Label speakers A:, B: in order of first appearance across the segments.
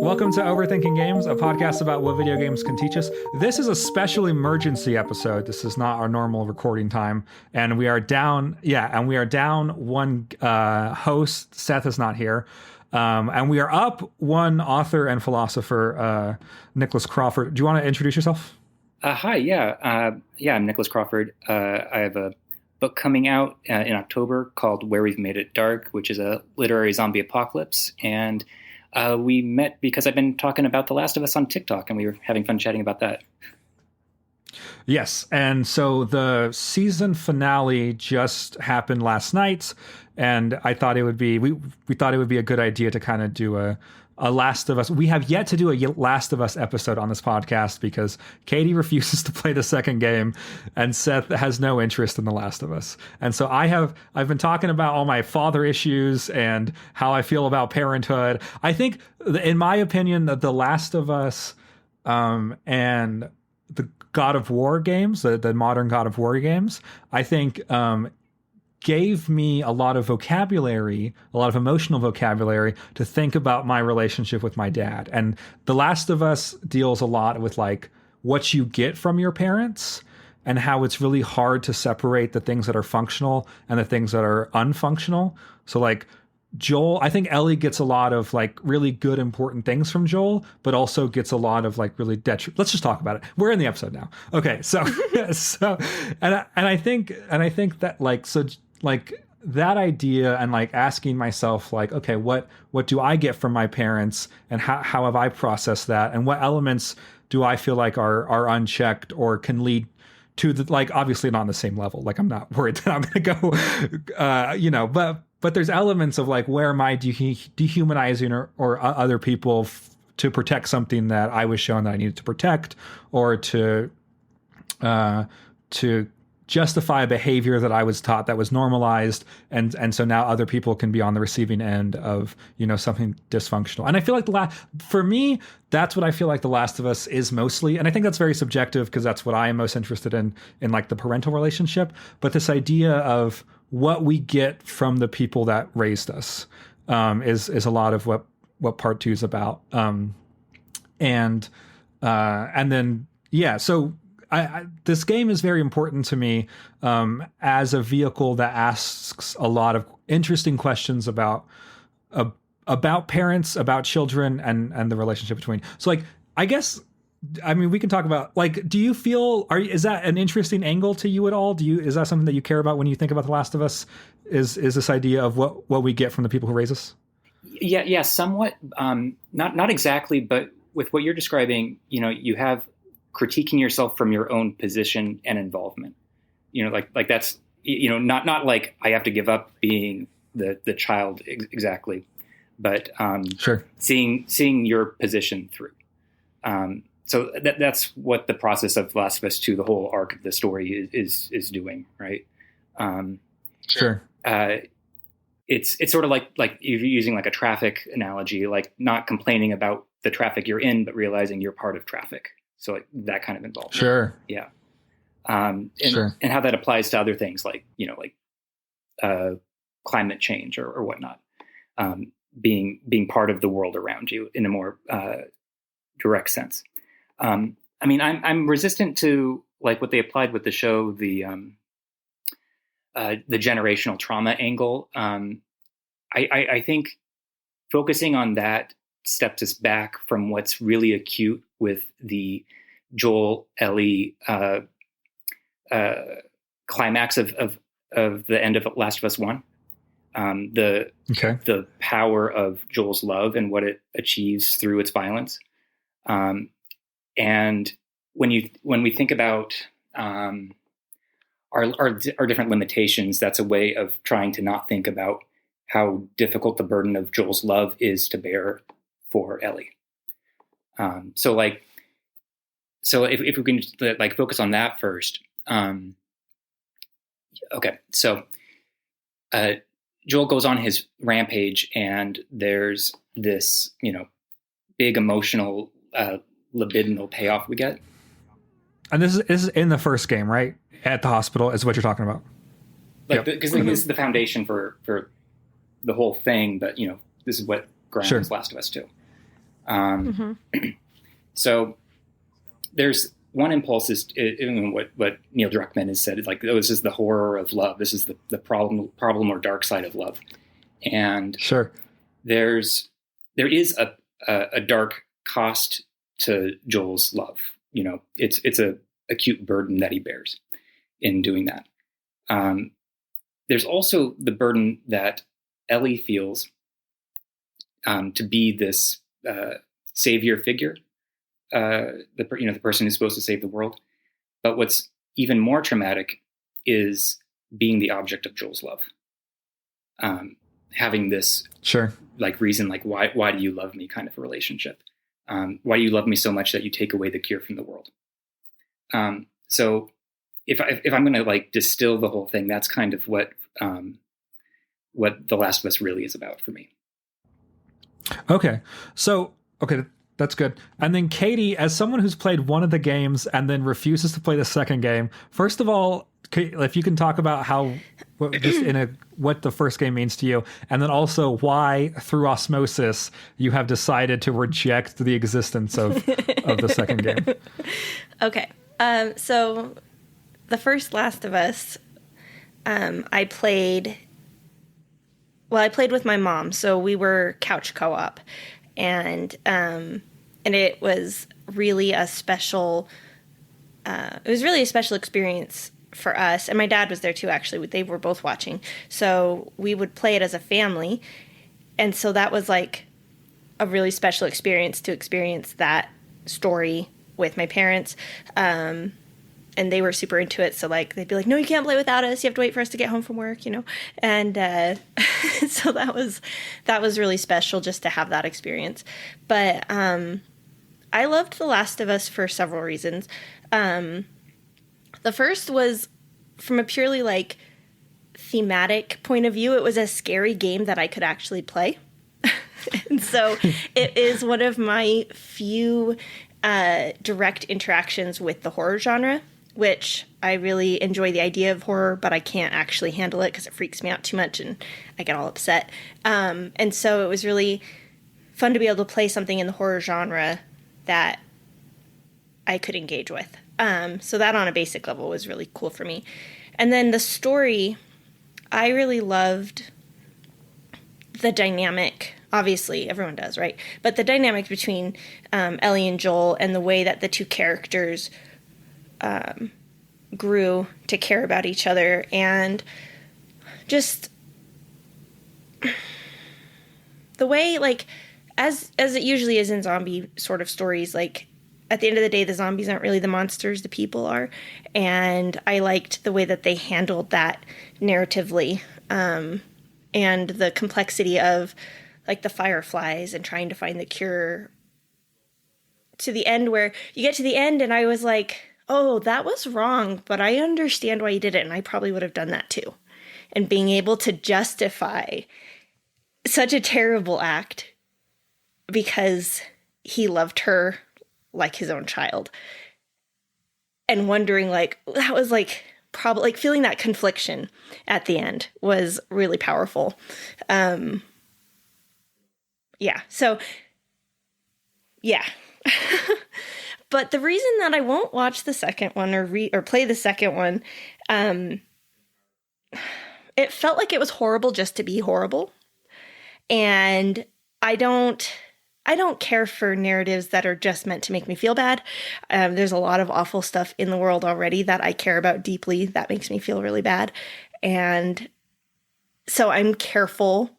A: Welcome to Overthinking Games, a podcast about what video games can teach us. This is a special emergency episode. This is not our normal recording time, and we are down. One host. Seth is not here, and we are up one author and philosopher, Nicholas Crawford. Do you want to introduce yourself?
B: Hi, I'm Nicholas Crawford. I have a book coming out in October called Where We've Made It Dark, which is a literary zombie apocalypse. And we met because I've been talking about The Last of Us on TikTok, and we were having fun chatting about that.
A: Yes, and so the season finale just happened last night, and I thought it would be we thought it would be a good idea to kind of do a Last of Us. We have yet to do a Last of Us episode on this podcast because Katie refuses to play the second game and Seth has no interest in The Last of Us. And so I've been talking about all my father issues and how I feel about parenthood. I think, in my opinion, that The Last of Us and the God of War games, the modern God of War games, I think gave me a lot of vocabulary, a lot of emotional vocabulary to think about my relationship with my dad. And The Last of Us deals a lot with like what you get from your parents and how it's really hard to separate the things that are functional and the things that are unfunctional. So like Joel, I think Ellie gets a lot of like really good, important things from Joel, but also gets a lot of like really let's just talk about it. We're in the episode now. Okay. So, and I think that like that idea and like asking myself like, okay, what do I get from my parents and how have I processed that? And what elements do I feel like are unchecked or can lead to the, like, obviously not on the same level. Like I'm not worried that I'm going to go, but there's elements of like, where am I dehumanizing or other people to protect something that I was shown that I needed to protect, or to justify a behavior that I was taught that was normalized. And so now other people can be on the receiving end of, something dysfunctional. And I feel like for me, that's what I feel like The Last of Us is mostly. And I think that's very subjective because that's what I am most interested in like the parental relationship. But this idea of what we get from the people that raised us is a lot of what part 2 is about. And then, so this game is very important to me as a vehicle that asks a lot of interesting questions about parents, about children, and the relationship between. So, like, I guess, I mean, we can talk about, like, do you feel, is that an interesting angle to you at all? Is that something that you care about when you think about The Last of Us? Is this idea of what we get from the people who raise us?
B: Yeah, somewhat. Not exactly, but with what you're describing, you have critiquing yourself from your own position and involvement, like that's, not like I have to give up being the child exactly, but
A: sure,
B: seeing your position through. So that's what the process of Last of Us 2, the whole arc of the story is doing, right?
A: Sure.
B: It's sort of like you're using like a traffic analogy, like not complaining about the traffic you're in, but realizing you're part of traffic. So like that kind of involvement.
A: Sure.
B: Yeah.
A: Sure.
B: And how that applies to other things like, climate change or whatnot. Being part of the world around you in a more direct sense. I mean, I'm resistant to like what they applied with the show, the generational trauma angle. I think focusing on that steps us back from what's really acute with the Joel Ellie climax of the end of Last of Us 1. The power of Joel's love and what it achieves through its violence. And when we think about our different limitations, that's a way of trying to not think about how difficult the burden of Joel's love is to bear for Ellie. So if we can like focus on that first. Okay. So, Joel goes on his rampage and there's this, big emotional, libidinal payoff we get.
A: And this is in the first game, right? At the hospital is what you're talking about.
B: Like, because this is the foundation for the whole thing, but this is what grounds Last of Us 2. Um, so there's one impulse is what Neil Druckmann has said, like, oh, this is the horror of love. This is the problem or dark side of love. And
A: Sure.
B: there is a dark cost to Joel's love. It's a acute burden that he bears in doing that. There's also the burden that Ellie feels to be this savior figure, the person who's supposed to save the world. But what's even more traumatic is being the object of Joel's love. Having this like reason, like why do you love me kind of a relationship. Why do you love me so much that you take away the cure from the world? So if I'm going to like distill the whole thing, that's kind of what The Last of Us really is about for me.
A: Okay. That's good. And then Katie, as someone who's played one of the games and then refuses to play the second game, first of all, if you can talk about what the first game means to you, and then also why, through osmosis, you have decided to reject the existence of the second game.
C: Okay. So the first Last of Us, I played with my mom, so we were couch co-op, and it was really a special experience for us, and my dad was there too, actually. They were both watching, so we would play it as a family, and so that was like a really special experience to experience that story with my parents, and they were super into it. So like they'd be like, no, you can't play without us, you have to wait for us to get home from work, and so that was really special just to have that experience. But I loved The Last of Us for several reasons. The first was from a purely like thematic point of view. It was a scary game that I could actually play. And so it is one of my few direct interactions with the horror genre, which I really enjoy the idea of horror, but I can't actually handle it because it freaks me out too much and I get all upset. And so it was really fun to be able to play something in the horror genre that I could engage with. So that on a basic level was really cool for me. And then the story, I really loved the dynamic. Obviously, everyone does, right? But the dynamic between Ellie and Joel, and the way that the two characters grew to care about each other, and just the way, like, as it usually is in zombie sort of stories, like, at the end of the day, the zombies aren't really the monsters, the people are. And I liked the way that they handled that narratively, and the complexity of, like, the fireflies and trying to find the cure, to the end where you get to the end and I was like, oh, that was wrong, but I understand why you did it, and I probably would have done that too. And being able to justify such a terrible act because he loved her like his own child, and wondering, like, that was like probably like feeling that confliction at the end was really powerful. So but the reason that I won't watch the second one or play the second one, it felt like it was horrible just to be horrible, and I don't care for narratives that are just meant to make me feel bad. There's a lot of awful stuff in the world already that I care about deeply that makes me feel really bad. And so I'm careful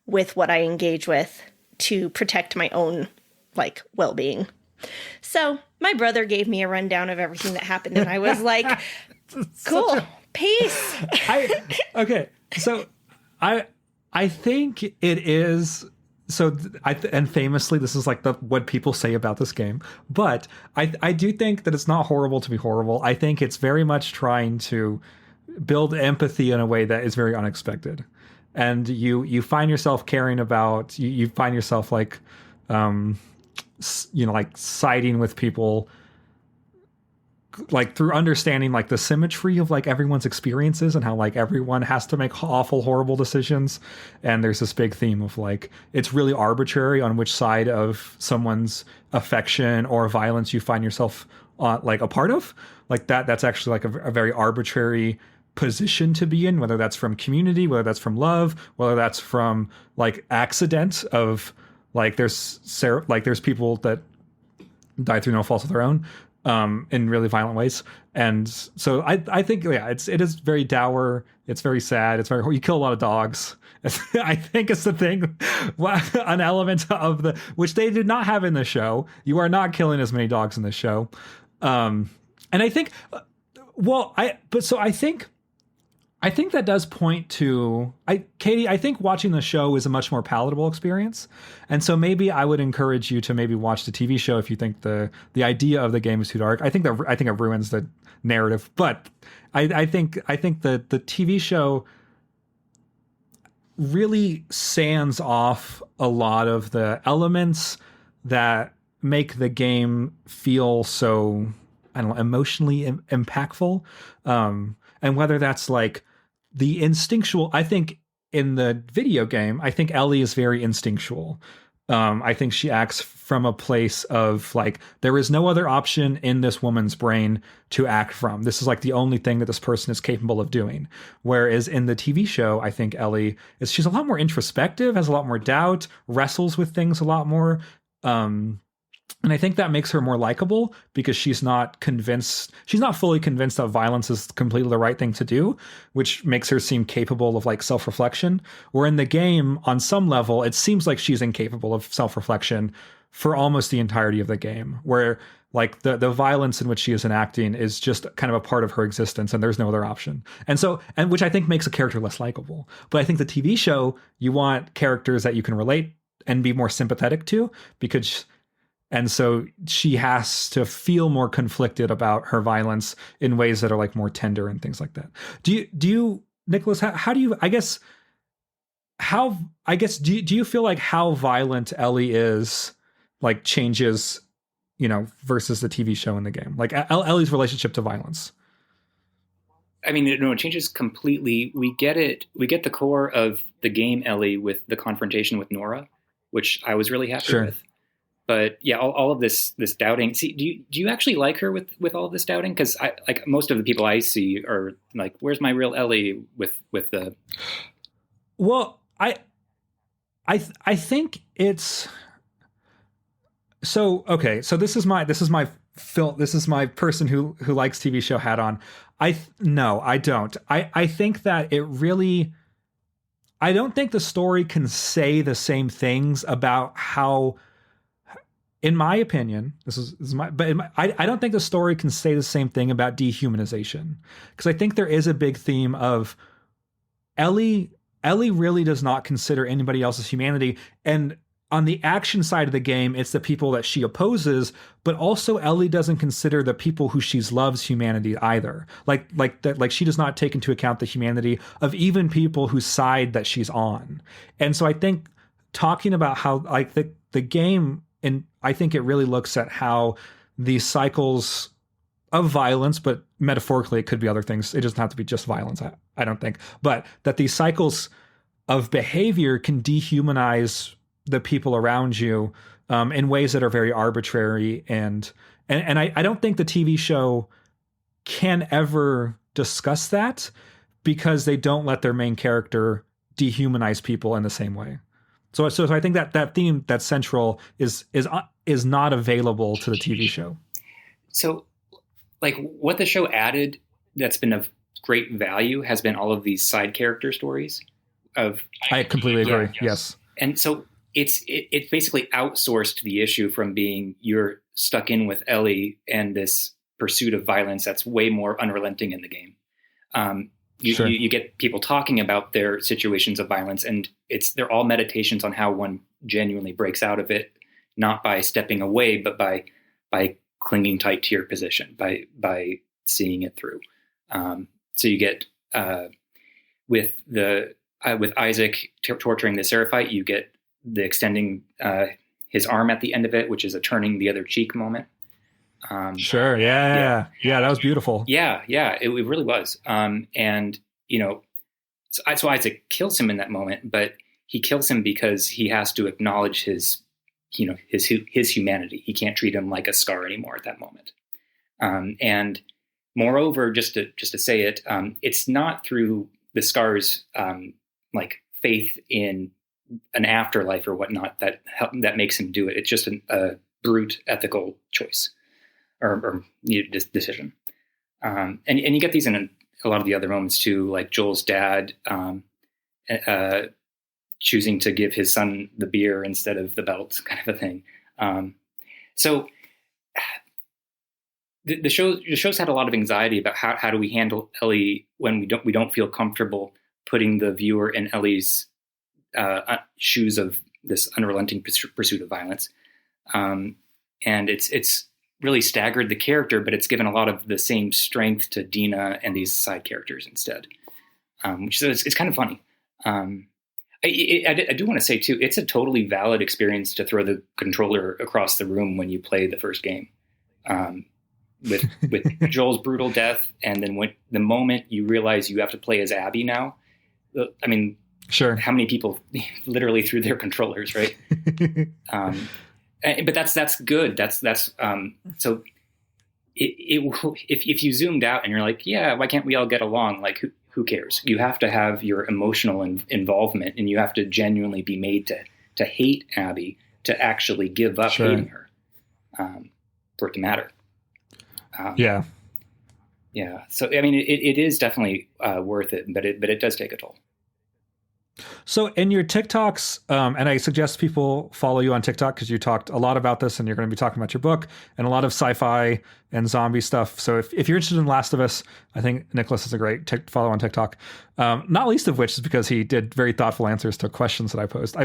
C: with what I engage with to protect my own, like, well-being. So my brother gave me a rundown of everything that happened, and I was like, cool, peace.
A: So I think it is... So, and famously, this is like what people say about this game. But I do think that it's not horrible to be horrible. I think it's very much trying to build empathy in a way that is very unexpected. And you find yourself caring about, you find yourself like, like siding with people like through understanding like the symmetry of like everyone's experiences and how like everyone has to make awful, horrible decisions. And there's this big theme of like, it's really arbitrary on which side of someone's affection or violence you find yourself like a part of. Like that's actually like a very arbitrary position to be in, whether that's from community, whether that's from love, whether that's from like accident of like there's people that die through no fault of their own in really violent ways. And so I think, yeah, it is very dour. It's very sad. It's very, you kill a lot of dogs. I think it's the thing, an element of which they did not have in the show. You are not killing as many dogs in the show. And I think, I think that does point to Katie, I think watching the show is a much more palatable experience. And so maybe I would encourage you to maybe watch the TV show if you think the idea of the game is too dark. I think it ruins the narrative, but I think that the TV show really sands off a lot of the elements that make the game feel so, I don't know, emotionally impactful. And whether that's like the instinctual, I think in the video game, I think Ellie is very instinctual. I think she acts from a place of like, there is no other option in this woman's brain to act from. This is like the only thing that this person is capable of doing. Whereas in the TV show, I think Ellie she's a lot more introspective, has a lot more doubt, wrestles with things a lot more. And I think that makes her more likable because she's not fully convinced that violence is completely the right thing to do, which makes her seem capable of like self-reflection. Where in the game, on some level, it seems like she's incapable of self-reflection for almost the entirety of the game, where like the violence in which she is enacting is just kind of a part of her existence and there's no other option. And which I think makes a character less likable. But I think the TV show, you want characters that you can relate and be more sympathetic to and so she has to feel more conflicted about her violence in ways that are like more tender and things like that. Do you, Nicholas, how do you, do you feel like how violent Ellie is like changes, versus the TV show and the game, like Ellie's relationship to violence?
B: I mean, it changes completely. We get the core of the game Ellie with the confrontation with Nora, which I was really happy with. But yeah, all of this doubting. See, do you actually like her with all of this doubting? Because I like most of the people I see are like, "Where's my real Ellie?" With the.
A: Well, I think it's so okay. So this is my person who likes TV show hat on. No, I don't. I think that it really. I don't think the story can say the same things about how. In my opinion, I don't think the story can say the same thing about dehumanization, because I think there is a big theme of Ellie really does not consider anybody else's humanity. And on the action side of the game, it's the people that she opposes, but also Ellie doesn't consider the people who she loves humanity either. Like she does not take into account the humanity of even people whose side that she's on. And so I think talking about how like the game, and I think it really looks at how these cycles of violence, but metaphorically, it could be other things. It doesn't have to be just violence, I don't think. But that these cycles of behavior can dehumanize the people around you in ways that are very arbitrary. And I don't think the TV show can ever discuss that because they don't let their main character dehumanize people in the same way. So I think that theme that's central is not available to the TV show.
B: So, like, what the show added that's been of great value has been all of these side character stories.
A: I completely agree. Yes.
B: And so it's basically outsourced the issue from being you're stuck in with Ellie and this pursuit of violence that's way more unrelenting in the game. You get people talking about their situations of violence, and they're all meditations on how one genuinely breaks out of it, not by stepping away, but by clinging tight to your position, by seeing it through. So you get with Isaac torturing the Seraphite, you get the extending his arm at the end of it, which is a turning the other cheek moment.
A: Sure. Yeah. That was beautiful.
B: Yeah, it really was. And so Isaac kills him in that moment, but he kills him because he has to acknowledge his humanity. He can't treat him like a scar anymore at that moment. And moreover, just to say it, it's not through the scar's like faith in an afterlife or whatnot that makes him do it. It's just a brute ethical choice or decision. And you get these in a lot of the other moments too, like Joel's dad choosing to give his son the beer instead of the belt, kind of a thing. So the show's had a lot of anxiety about how do we handle Ellie when we don't feel comfortable putting the viewer in Ellie's shoes of this unrelenting pursuit of violence. And it's really staggered the character, but it's given a lot of the same strength to Dina and these side characters instead, which is it's kind of funny. I do want to say too, it's a totally valid experience to throw the controller across the room when you play the first game, with Joel's brutal death, and then when the moment you realize you have to play as Abby now. I mean,
A: sure, how
B: many people literally threw their controllers, right? But that's good. That's so if you zoomed out and you're like, yeah, why can't we all get along? Like, who cares? You have to have your emotional involvement, and you have to genuinely be made to hate Abby, to actually give up hating her, for it to matter.
A: Yeah.
B: So I mean, it is definitely worth it, but it does take a toll.
A: So in your TikToks, and I suggest people follow you on TikTok because you talked a lot about this, and you're going to be talking about your book and a lot of sci-fi and zombie stuff. So if you're interested in Last of Us, I think Nicholas is a great follow on TikTok. Not least of which is because he did very thoughtful answers to questions that I posed.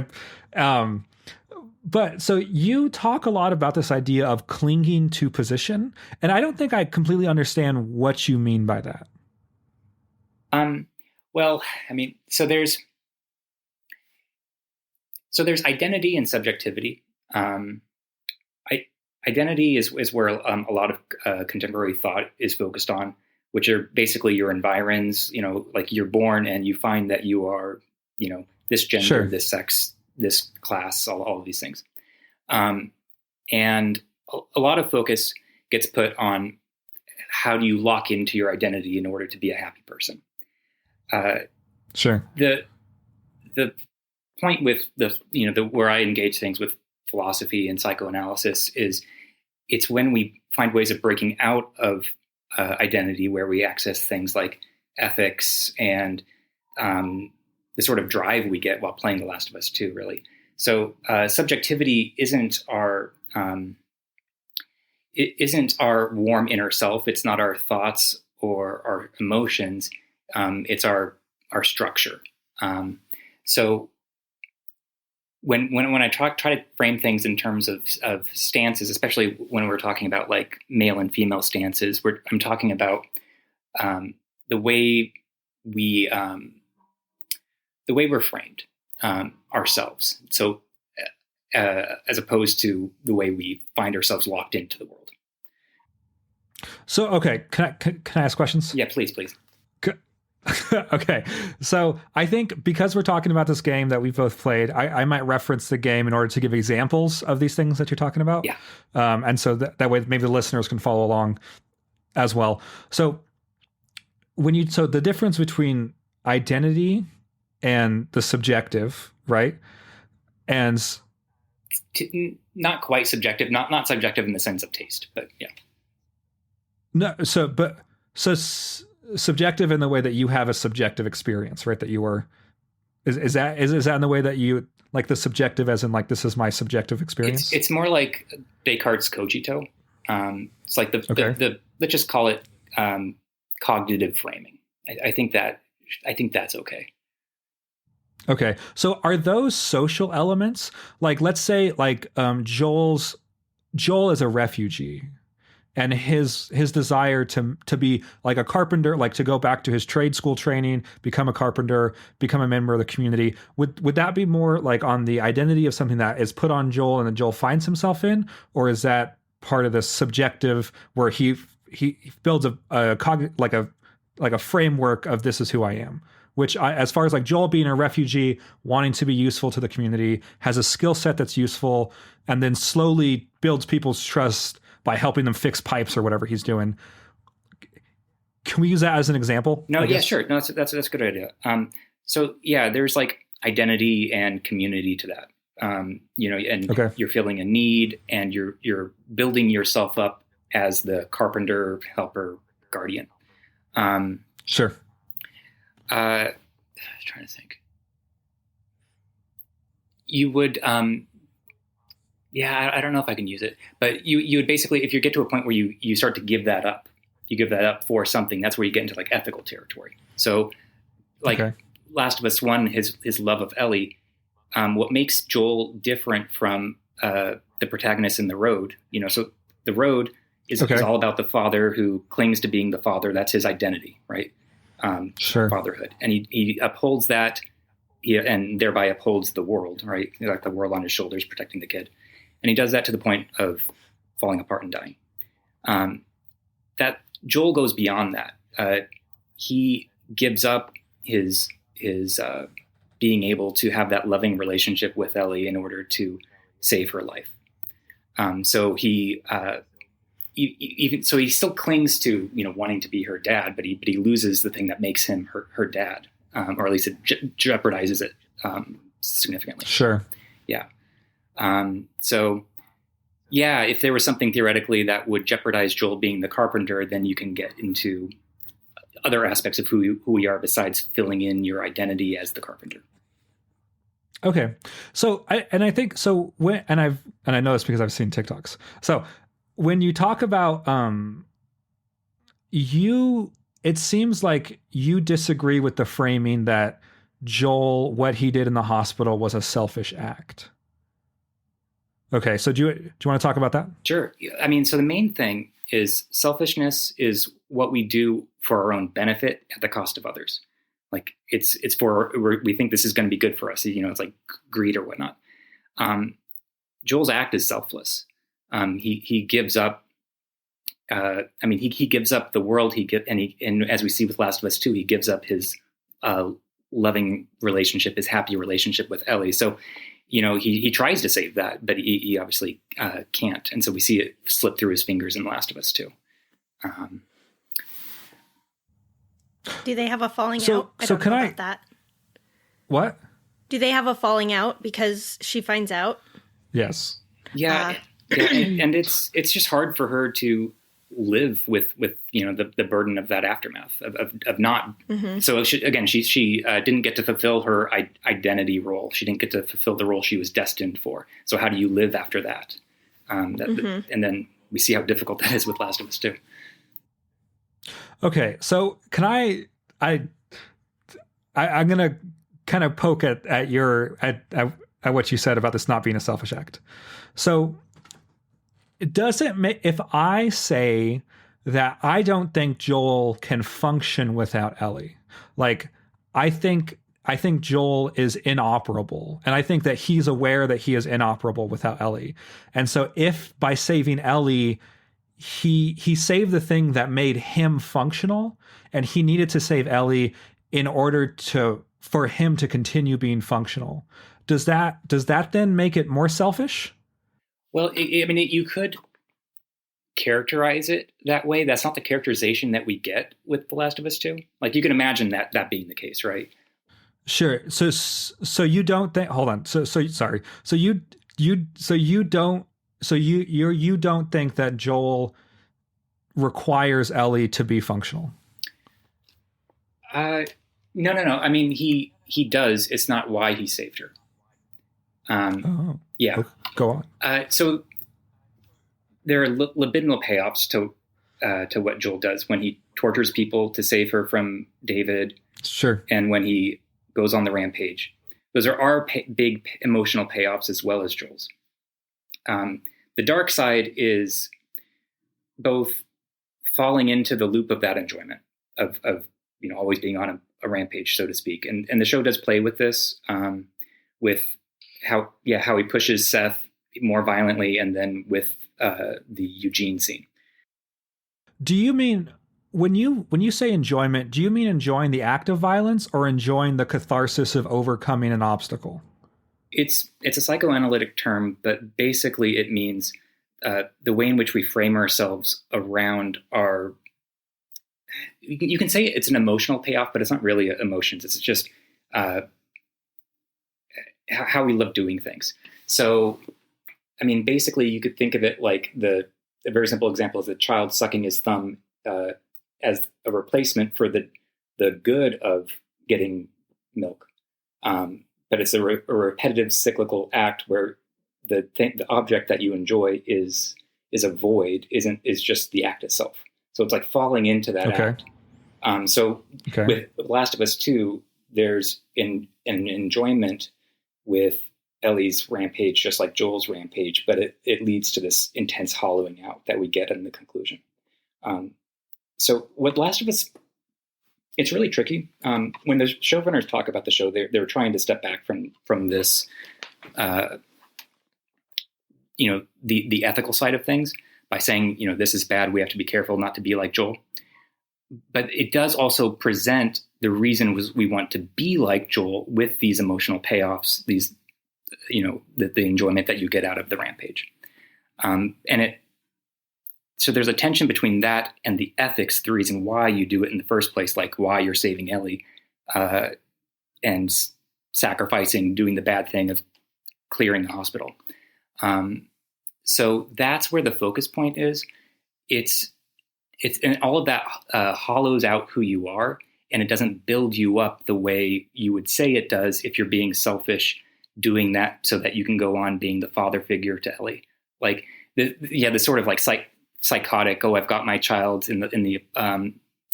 A: But so you talk a lot about this idea of clinging to position, and I don't think I completely understand what you mean by that.
B: Well, I mean, so there's identity and subjectivity. Identity is where a lot of contemporary thought is focused on, which are basically your environs. Like you're born and you find that you are, this gender, sure, this sex, this class, all of these things. And a lot of focus gets put on how do you lock into your identity in order to be a happy person.
A: Sure.
B: The point with where I engage things with philosophy and psychoanalysis is it's when we find ways of breaking out of identity, where we access things like ethics and the sort of drive we get while playing The Last of Us 2, really. So subjectivity isn't our warm inner self. It's not our thoughts or our emotions. It's our structure. So when I try to frame things in terms of stances, especially when we're talking about like male and female stances, I'm talking about the way we're framed ourselves. So as opposed to the way we find ourselves locked into the world.
A: So okay, can I ask questions?
B: Yeah, please.
A: Okay, so I think because we're talking about this game that we've both played, I might reference the game in order to give examples of these things that you're talking about.
B: Yeah.
A: And so that way maybe the listeners can follow along as well. So so the difference between identity and the subjective, right? And
B: not quite subjective, not subjective in the sense of taste, but yeah.
A: No, so subjective in the way that you have a subjective experience, right? That you are, is that in the way that you like the subjective as in like, this is my subjective experience?
B: It's more like Descartes' cogito. It's like the let's just call it cognitive framing. I think that's okay.
A: Okay. So are those social elements? Like, let's say like Joel is a refugee, and his desire to be like a carpenter, like to go back to his trade school training, become a carpenter, become a member of the community. Would that be more like on the identity of something that is put on Joel and then Joel finds himself in? Or is that part of this subjective where he builds like a framework of this is who I am, which as far as like Joel being a refugee, wanting to be useful to the community, has a skill set that's useful, and then slowly builds people's trust by helping them fix pipes or whatever he's doing. Can we use that as an example?
B: No, yeah, sure. No, that's a good idea. So yeah, there's like identity and community to that. And you're feeling a need, and you're building yourself up as the carpenter, helper, guardian.
A: Sure.
B: Trying to think. You would, I don't know if I can use it, but you would basically, if you get to a point where you start to give that up, for something, that's where you get into like ethical territory. So like Last of Us 1, his love of Ellie, what makes Joel different from the protagonist in The Road, so The Road is all about the father who clings to being the father. That's his identity, right?
A: Sure.
B: Fatherhood. And he upholds that, and thereby upholds the world, right? Like the world on his shoulders, protecting the kid. And he does that to the point of falling apart and dying. That Joel goes beyond that. He gives up his being able to have that loving relationship with Ellie in order to save her life. So he still clings to wanting to be her dad, but he loses the thing that makes him her dad, or at least it jeopardizes it significantly.
A: Sure.
B: Yeah. So yeah, if there was something theoretically that would jeopardize Joel being the carpenter, then you can get into other aspects of who we are besides filling in your identity as the carpenter.
A: Okay. So I know this because I've seen TikToks. So when you talk about it seems like you disagree with the framing that Joel, what he did in the hospital, was a selfish act. Okay, so do you want to talk about that?
B: Sure. I mean, so the main thing is selfishness is what we do for our own benefit at the cost of others. Like it's we think this is going to be good for us. It's like greed or whatnot. Joel's act is selfless. He gives up. He gives up the world. And as we see with Last of Us 2, he gives up his loving relationship, his happy relationship with Ellie. So, he tries to save that, but he obviously can't. And so we see it slip through his fingers in Last of Us 2.
C: Do they have a falling out? I don't know about that.
A: What?
C: Do they have a falling out because she finds out?
A: Yes.
B: Yeah. And it's just hard for her to live with the burden of that aftermath of not. Mm-hmm. So she didn't get to fulfill her identity role. She didn't get to fulfill the role she was destined for. So how do you live after that? And then we see how difficult that is with Last of Us 2.
A: Okay, so can I'm gonna kind of poke at what you said about this not being a selfish act. So does it make, if I say that I don't think Joel can function without Ellie, like I think Joel is inoperable, and I think that he's aware that he is inoperable without Ellie. And so if by saving Ellie, he saved the thing that made him functional, and he needed to save Ellie in order for him to continue being functional, does that then make it more selfish?
B: Well, you could characterize it that way. That's not the characterization that we get with The Last of Us 2. Like, you can imagine that being the case, right?
A: Sure. So you don't think? Hold on. So sorry. So you don't think that Joel requires Ellie to be functional?
B: No. I mean, he does. It's not why he saved her. Yeah.
A: Go on.
B: So there are libidinal payoffs to what Joel does when he tortures people to save her from David.
A: Sure.
B: And when he goes on the rampage. Those are our big emotional payoffs as well as Joel's. The dark side is both falling into the loop of that enjoyment of always being on a rampage, so to speak. And the show does play with this, with how he pushes Seth, more violently, and then with the Eugene scene.
A: Do you mean when you say enjoyment, do you mean enjoying the act of violence or enjoying the catharsis of overcoming an obstacle?
B: It's a psychoanalytic term, but basically it means the way in which we frame ourselves around our. You can say it's an emotional payoff, but it's not really emotions. It's just how we love doing things. So, I mean, basically, you could think of it like a very simple example is a child sucking his thumb as a replacement for the good of getting milk. But it's a repetitive cyclical act where the object that you enjoy is a void, is just the act itself. So it's like falling into that act. With Last of Us 2, there's an enjoyment with Ellie's rampage, just like Joel's rampage, but it leads to this intense hollowing out that we get in the conclusion. So with Last of Us, it's really tricky. When the showrunners talk about the show, they're trying to step back from this, the ethical side of things by saying, this is bad. We have to be careful not to be like Joel. But it does also present the reason we want to be like Joel with these emotional payoffs, these, the enjoyment that you get out of the rampage. So there's a tension between that and the ethics, the reason why you do it in the first place, like why you're saving Ellie and sacrificing, doing the bad thing of clearing the hospital. So that's where the focus point is. It's and all of that hollows out who you are, and it doesn't build you up the way you would say it does if you're being selfish, doing that so that you can go on being the father figure to Ellie. Like the sort of like psychotic. Oh, I've got my child in the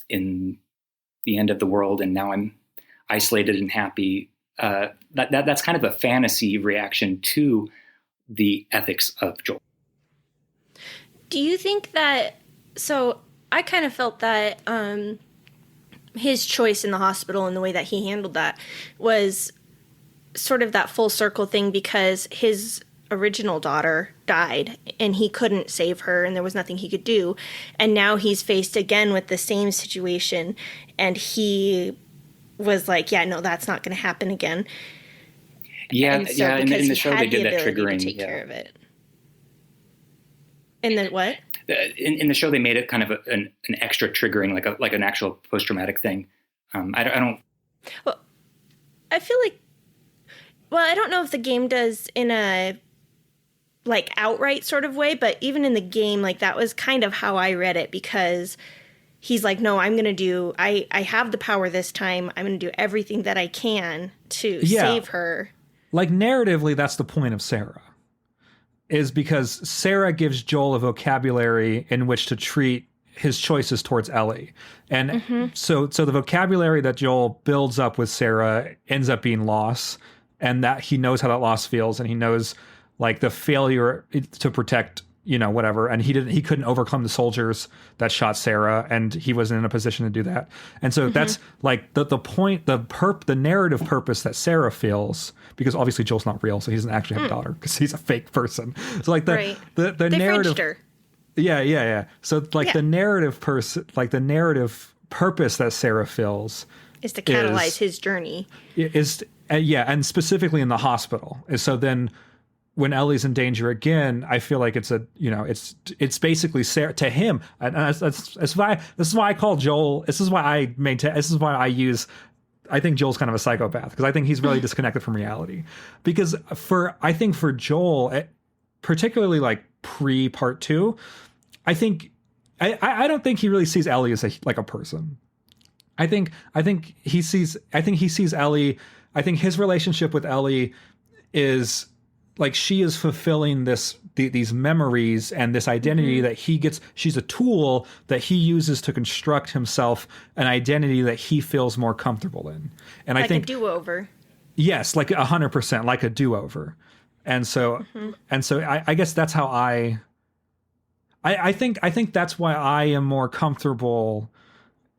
B: end of the world, and now I'm isolated and happy. That's kind of a fantasy reaction to the ethics of Joel.
C: Do you think that? So I kind of felt that his choice in the hospital and the way that he handled that was sort of that full circle thing, because his original daughter died and he couldn't save her and there was nothing he could do. And now he's faced again with the same situation, and he was like, yeah, no, that's not going to happen again.
B: Yeah,
C: and so
B: in the show they did that triggering.
C: To take care of it. In the what?
B: In the show they made it kind of an extra triggering, like an actual post-traumatic thing. I don't.
C: Well, I feel like. Well, I don't know if the game does in a like outright sort of way, but even in the game, like that was kind of how I read it, because he's like, no, I'm going to I have the power this time. I'm going to do everything that I can to save her.
A: Like narratively, that's the point of Sarah, is because Sarah gives Joel a vocabulary in which to treat his choices towards Ellie. And so the vocabulary that Joel builds up with Sarah ends up being loss, and that he knows how that loss feels, and he knows like the failure to protect, whatever. And he couldn't overcome the soldiers that shot Sarah, and he wasn't in a position to do that. And so that's like the point, the narrative purpose that Sarah feels, because obviously Joel's not real, so he doesn't actually have a daughter because he's a fake person. So like the
C: they
A: narrative.
C: Her.
A: Yeah. So like the narrative the narrative purpose that Sarah feels
C: is to catalyze his journey.
A: And specifically in the hospital. So then when Ellie's in danger again, I feel like it's it's basically Sarah to him. And that's why I call Joel. This is why I maintain. This is why I use. I think Joel's kind of a psychopath, because I think he's really disconnected from reality. Because I think for Joel, particularly like pre part 2, I don't think he really sees Ellie as like a person. I think he sees Ellie. I think his relationship with Ellie is like she is fulfilling these memories and this identity that he gets. She's a tool that he uses to construct himself an identity that he feels more comfortable in. And
C: like
A: I think
C: a do-over.
A: Yes, like 100%, like a do-over. And so I guess that's how I think that's why I am more comfortable.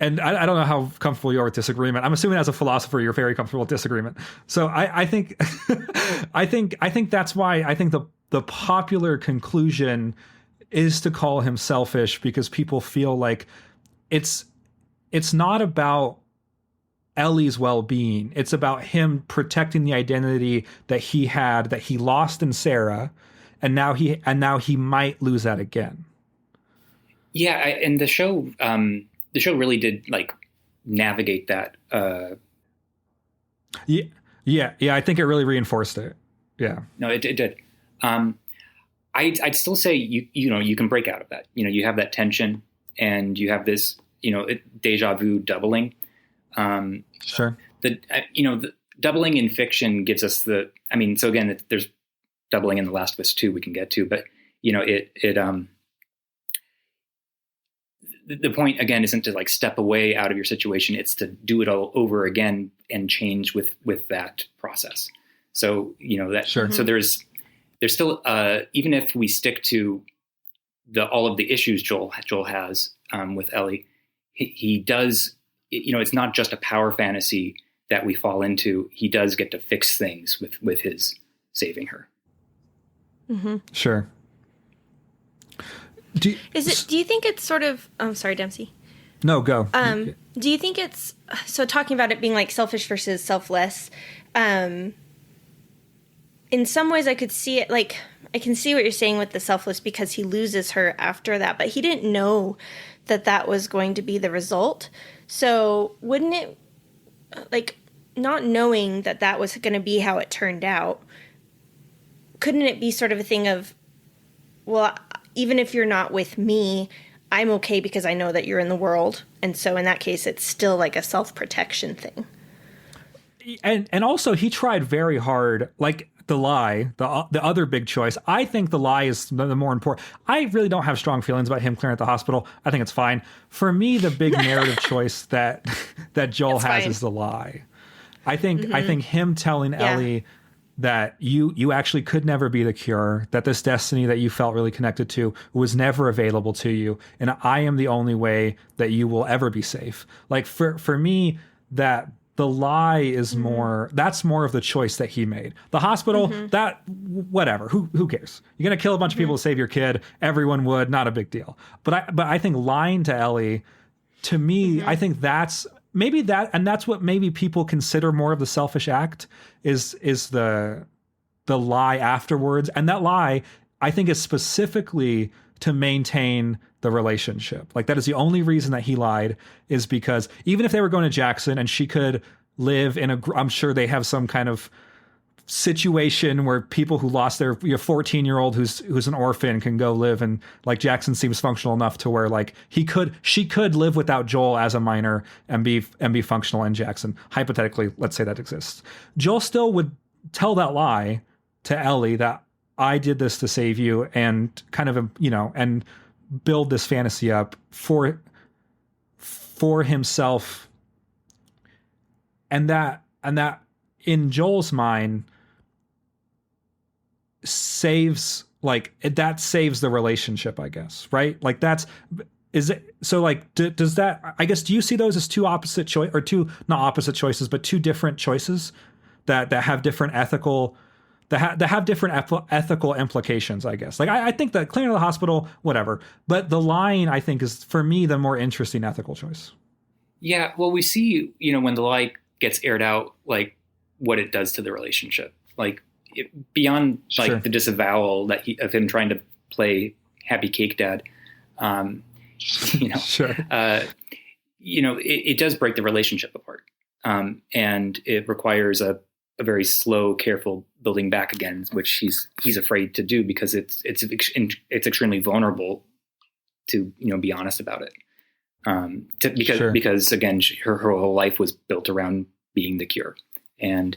A: And I don't know how comfortable you are with disagreement. I'm assuming as a philosopher, you're very comfortable with disagreement. So I think, I think that's why I think the popular conclusion is to call him selfish because people feel like it's not about Ellie's well-being. It's about him protecting the identity that he had, that he lost in Sarah, and now he might lose that again.
B: Yeah, and the show really did like navigate that.
A: Yeah. I think it really reinforced it. Yeah.
B: No, it did. I'd still say you can break out of that. You have that tension, and you have this deja vu doubling.
A: Sure.
B: The doubling in fiction gives us so again, there's doubling in The Last of Us 2 we can get to, but the point again isn't to like step away out of your situation. It's to do it all over again and change with that process. So, that,
A: sure.
B: So there's still, even if we stick to all of the issues Joel has, with Ellie, he does, it's not just a power fantasy that we fall into. He does get to fix things with his saving her.
C: Mm-hmm.
A: Sure.
C: Do you think it's sort of, I'm sorry, Dempsey.
A: No, go.
C: Do you think it's, so talking about it being like selfish versus selfless, in some ways I could see it, like, I can see what you're saying with the selfless because he loses her after that, but he didn't know that was going to be the result. So wouldn't it, like, not knowing that was going to be how it turned out, couldn't it be sort of a thing of, well, even if you're not with me, I'm okay because I know that you're in the world. And so in that case, it's still like a self-protection thing.
A: And also he tried very hard, like the lie, the other big choice. I think the lie is the more important. I really don't have strong feelings about him clearing at the hospital. I think it's fine. For me, the big narrative choice that Joel
C: it's
A: has
C: fine.
A: is the lie. I think him telling Ellie that you actually could never be the cure, that this destiny that you felt really connected to was never available to you, and I am the only way that you will ever be safe. Like for me, that the lie is that's more of the choice that he made. The hospital, that whatever, who cares? You're gonna kill a bunch of people to save your kid. Everyone would, not a big deal. But I think lying to Ellie, to me, I think that's maybe that's what maybe people consider more of the selfish act is the lie afterwards. And that lie, I think, is specifically to maintain the relationship. Like, that is the only reason that he lied, is because even if they were going to Jackson and she could live in I'm sure they have some kind of situation where people who lost their 14-year-old who's an orphan can go live, and like Jackson seems functional enough to where like she could live without Joel as a minor and be functional in Jackson. Hypothetically, let's say that exists. Joel still would tell that lie to Ellie that I did this to save you, and kind of and build this fantasy up for himself, and that in Joel's mind saves the relationship, I guess, right? Like is it so? Like, does that? I guess, do you see those as two opposite not opposite choices, but two different choices that have different ethical ethical implications? I guess. Like, I think that clearing the hospital, whatever, but the lying, I think, is for me the more interesting ethical choice.
B: Yeah, well, we see when the lie gets aired out, like what it does to the relationship, like beyond like
A: Sure.
B: the disavowal of him trying to play happy cake dad.
A: Sure.
B: It does break the relationship apart. And it requires a very slow, careful building back again, which he's afraid to do because it's extremely vulnerable to, be honest about it. Because again, her whole life was built around being the cure. And,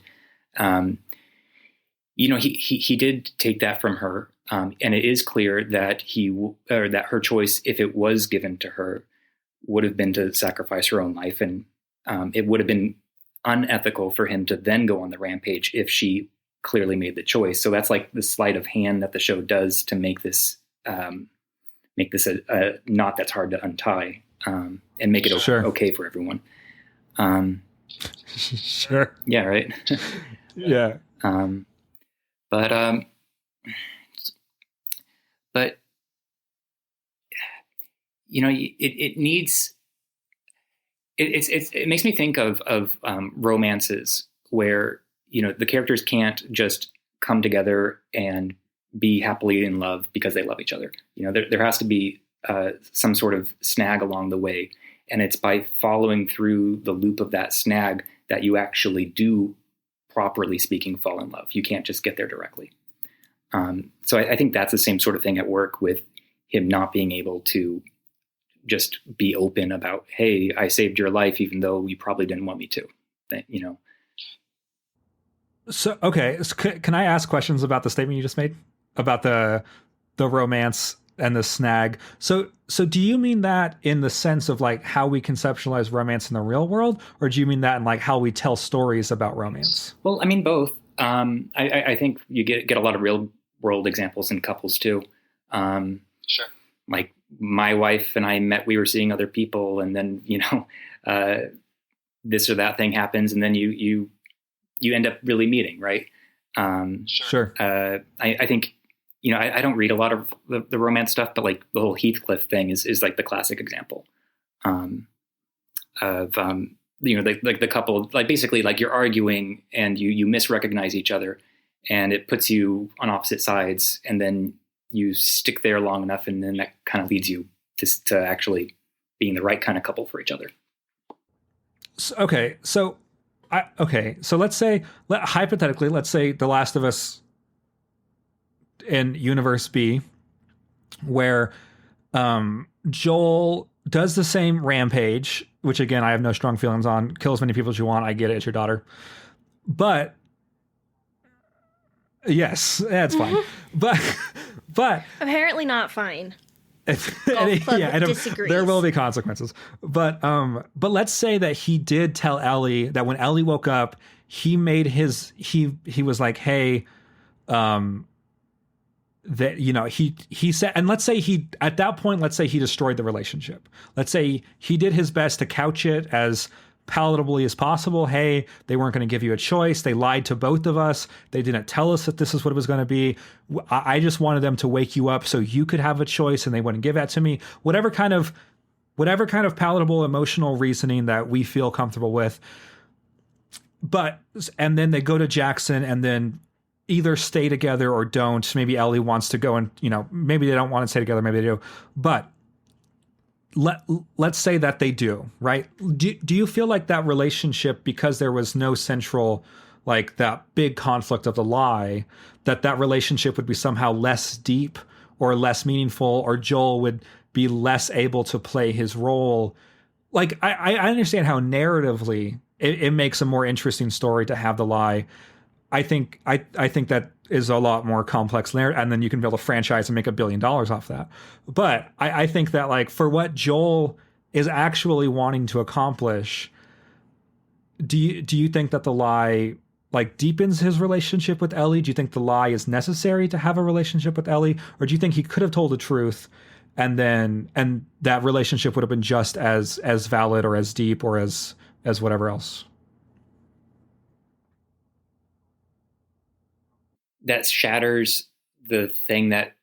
B: he did take that from her. And it is clear that that her choice, if it was given to her, would have been to sacrifice her own life. And it would have been unethical for him to then go on the rampage if she clearly made the choice. So that's like the sleight of hand that the show does to make this a knot that's hard to untie, and make it okay for everyone.
A: Sure.
B: Yeah. Right.
A: Yeah.
B: But but it needs. It makes me think of romances where the characters can't just come together and be happily in love because they love each other. There has to be some sort of snag along the way, and it's by following through the loop of that snag that you actually do, properly speaking, fall in love. You can't just get there directly. So I think that's the same sort of thing at work with him not being able to just be open about, hey, I saved your life, even though you probably didn't want me to.
A: So, okay. Can I ask questions about the statement you just made about the romance and the snag? So do you mean that in the sense of like how we conceptualize romance in the real world, or do you mean that in like how we tell stories about romance?
B: Well, I mean both. I think you get a lot of real world examples in couples too.
D: Sure.
B: Like my wife and I met, we were seeing other people, and then this or that thing happens, and then you end up really meeting, right?
A: Sure.
B: I think I don't read a lot of the romance stuff, but like the whole Heathcliff thing is like the classic example of like the couple, like basically like you're arguing and you misrecognize each other, and it puts you on opposite sides, and then you stick there long enough, and then that kind of leads you to actually being the right kind of couple for each other.
A: Okay. So let's say, hypothetically, let's say The Last of Us in Universe B, where Joel does the same rampage, which again, I have no strong feelings on, kill as many people as you want. I get it. It's your daughter. But yes, that's fine. But
C: apparently not fine.
A: Disagrees. There will be consequences. But let's say that he did tell Ellie that when Ellie woke up, he made he was like, hey, that he said, and let's say he at that point, let's say he destroyed the relationship. Let's say he did his best to couch it as palatably as possible. Hey, they weren't going to give you a choice. They lied to both of us. They didn't tell us that this is what it was going to be. I just wanted them to wake you up so you could have a choice, and they wouldn't give that to me. Whatever kind of palatable emotional reasoning that we feel comfortable with. And then they go to Jackson and then either stay together or don't. Maybe Ellie wants to go and, maybe they don't want to stay together. Maybe they do. But let's say that they do, right? Do you feel like that relationship, because there was no central, like that big conflict of the lie, that relationship would be somehow less deep or less meaningful, or Joel would be less able to play his role? Like, I understand how narratively it makes a more interesting story to have the lie. I think that is a lot more complex narrative, and then you can build a franchise and make $1 billion off that. But I think that, like, for what Joel is actually wanting to accomplish, do you think that the lie like deepens his relationship with Ellie? Do you think the lie is necessary to have a relationship with Ellie, or do you think he could have told the truth and that relationship would have been just as valid or as deep or as whatever else?
B: That shatters the thing that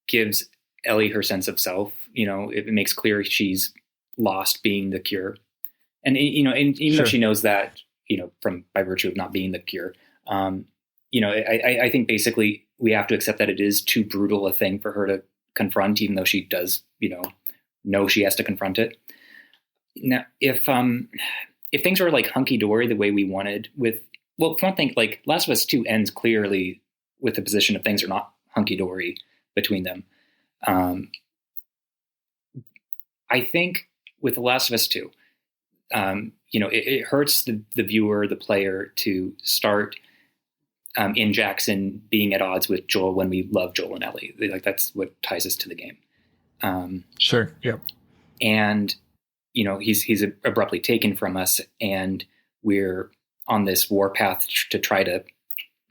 B: gives Ellie her sense of self. It makes clear she's lost being the cure. And, and even though she knows that, by virtue of not being the cure, I think basically we have to accept that it is too brutal a thing for her to confront, even though she does, know she has to confront it. Now, if things are like hunky dory the way we wanted well, one thing, like Last of Us 2 ends clearly with the position of things are not hunky dory between them. I think with The Last of Us 2, it hurts the viewer, the player, to start in Jackson being at odds with Joel when we love Joel and Ellie. Like, that's what ties us to the game.
A: Sure. Yep.
B: And, he's abruptly taken from us, and we're on this war path to try to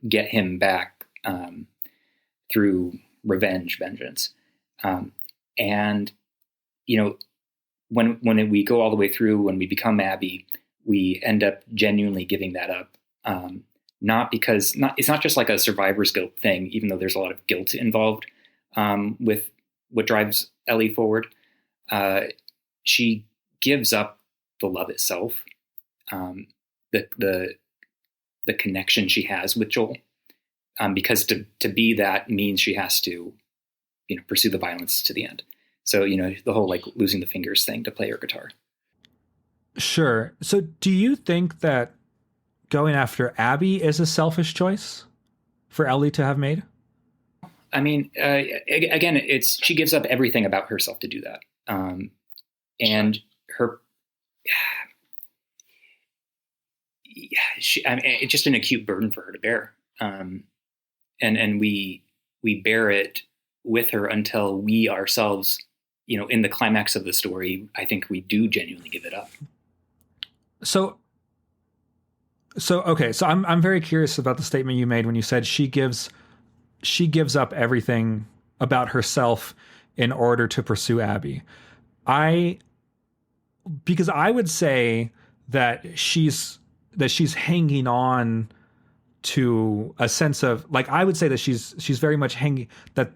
B: get him back through vengeance. And, when we go all the way through, when we become Abby, we end up genuinely giving that up. It's not just like a survivor's guilt thing, even though there's a lot of guilt involved, with what drives Ellie forward. She gives up the love itself, the connection she has with Joel, because to be that means she has to, pursue the violence to the end. So, the whole like losing the fingers thing to play her guitar.
A: Sure. So do you think that going after Abby is a selfish choice for Ellie to have made?
B: I mean, again, she gives up everything about herself to do that. And her, it's just an acute burden for her to bear. And we bear it with her until we ourselves, in the climax of the story, I think we do genuinely give it up.
A: So okay. So I'm very curious about the statement you made when you said she gives up everything about herself in order to pursue Abby. Because I would say that she's hanging on to a sense of, like, I would say that she's very much hanging, that